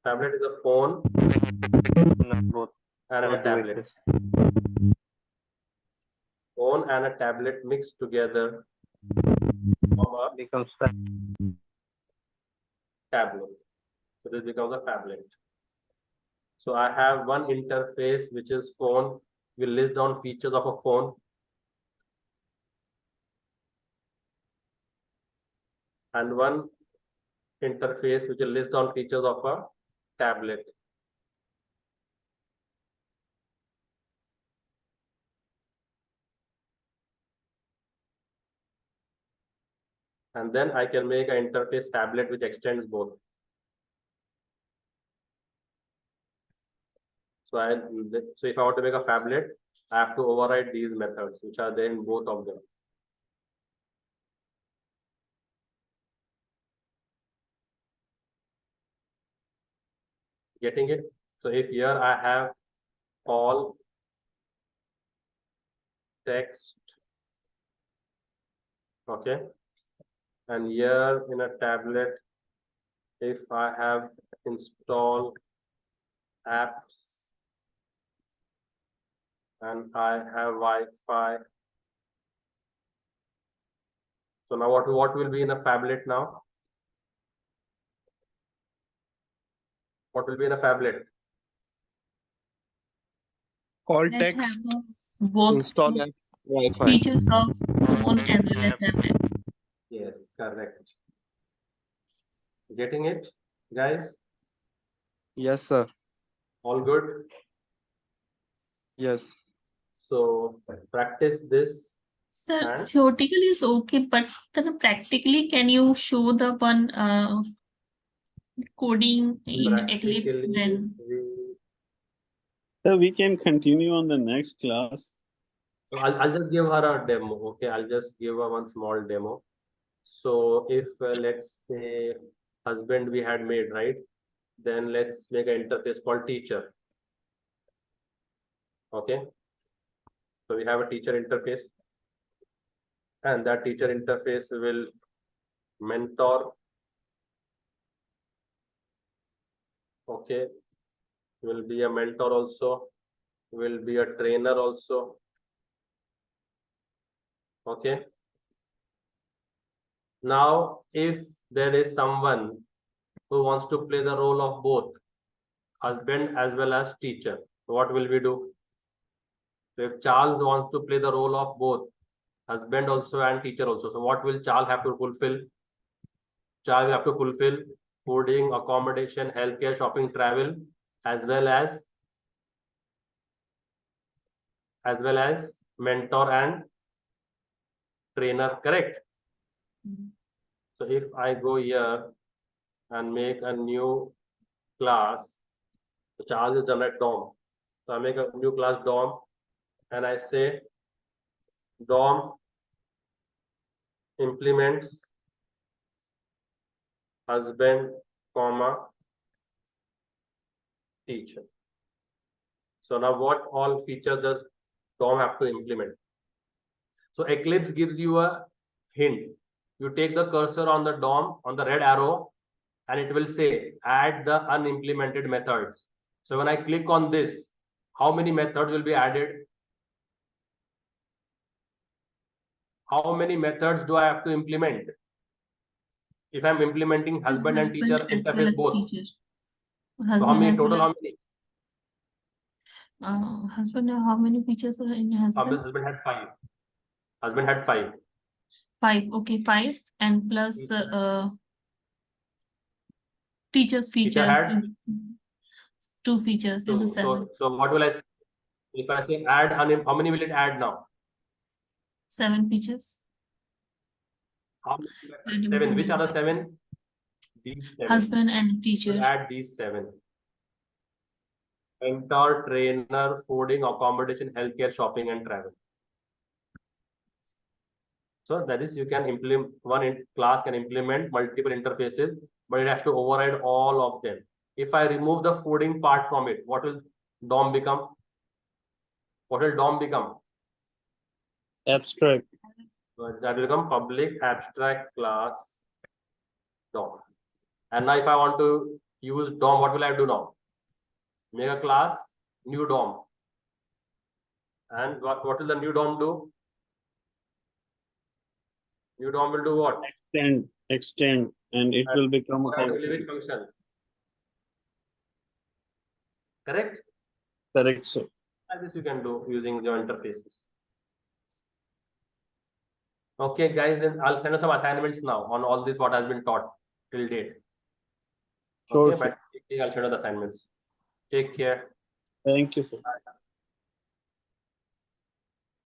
Tablet is a phone No, both and a both tablet. devices. Phone and a tablet mixed together form a Becomes tablet. So this becomes a tablet. So I have one interface which is phone. We'll list down features of a phone. And one interface which will list down features of a tablet. And then I can make an interface tablet which extends both. So if I want to make a phablet, I have to override these methods which are there in both of them. Getting it? So if here I have all text, okay, and here in a tablet, if I have install apps and I have Wi-Fi. So now what will be in a phablet now? What will be in a phablet? All That text, have both install app, Wi-Fi. features of phone as well as tablet. Yes, correct. Getting it, guys? Yes, sir. All good? Yes. So practice this. Sir, And? theoretically is okay, but then practically, can you show the one coding in Eclipse Practically, then? So we can continue on the next class. I'll just give her a demo. Okay, I'll just give her one small demo. So if let's say husband we had made, right? Then let's make an interface called teacher. Okay. So we have a teacher interface. And that teacher interface will mentor. Okay. Will be a mentor also. Will be a trainer also. Okay. Now, if there is someone who wants to play the role of both husband as well as teacher, what will we do? So if Charles wants to play the role of both husband also and teacher also, so what will Charles have to fulfill? Charles will have to fulfill fooding, accommodation, healthcare, shopping, travel, as well as mentor and trainer, correct? So if I go here and make a new class, so Charles is generate DOM. So I make a new class DOM and I say DOM implements husband, comma, teacher. So now what all features does DOM have to implement? So Eclipse gives you a hint. You take the cursor on the DOM, on the red arrow, and it will say add the unimplemented methods. So when I click on this, how many methods will be added? How many methods do I have to implement? If I'm implementing husband and teacher as well interface as both. teacher. So how Husband many as total? well How as many? husband. How many features are in husband? Husband had 5. Husband had 5. 5. Okay, 5 and plus teacher's Teacher features had is 2 features is a 7. So what will I say? If I say add, how many will it add now? 7 features. How many? 7. Which are the 7? These 7. Husband and teacher. We'll add these 7. Mentor, trainer, fooding, accommodation, healthcare, shopping, and travel. So that is, you can implement one class can implement multiple interfaces, but it has to override all of them. If I remove the fooding part from it, what will DOM become? What will DOM become? Abstract. So that will become public abstract class DOM. And now if I want to use DOM, what will I do now? Make a class, new DOM. And what will the new DOM do? New DOM will do what? Extend, and it will become a Which function? Correct? correct, sir. And this you can do using your interfaces. Okay, guys, then I'll send you some assignments now on all this what has been taught till date. Sure, Okay, sir. but I'll send you the assignments. Take care. Thank you, sir. Bye.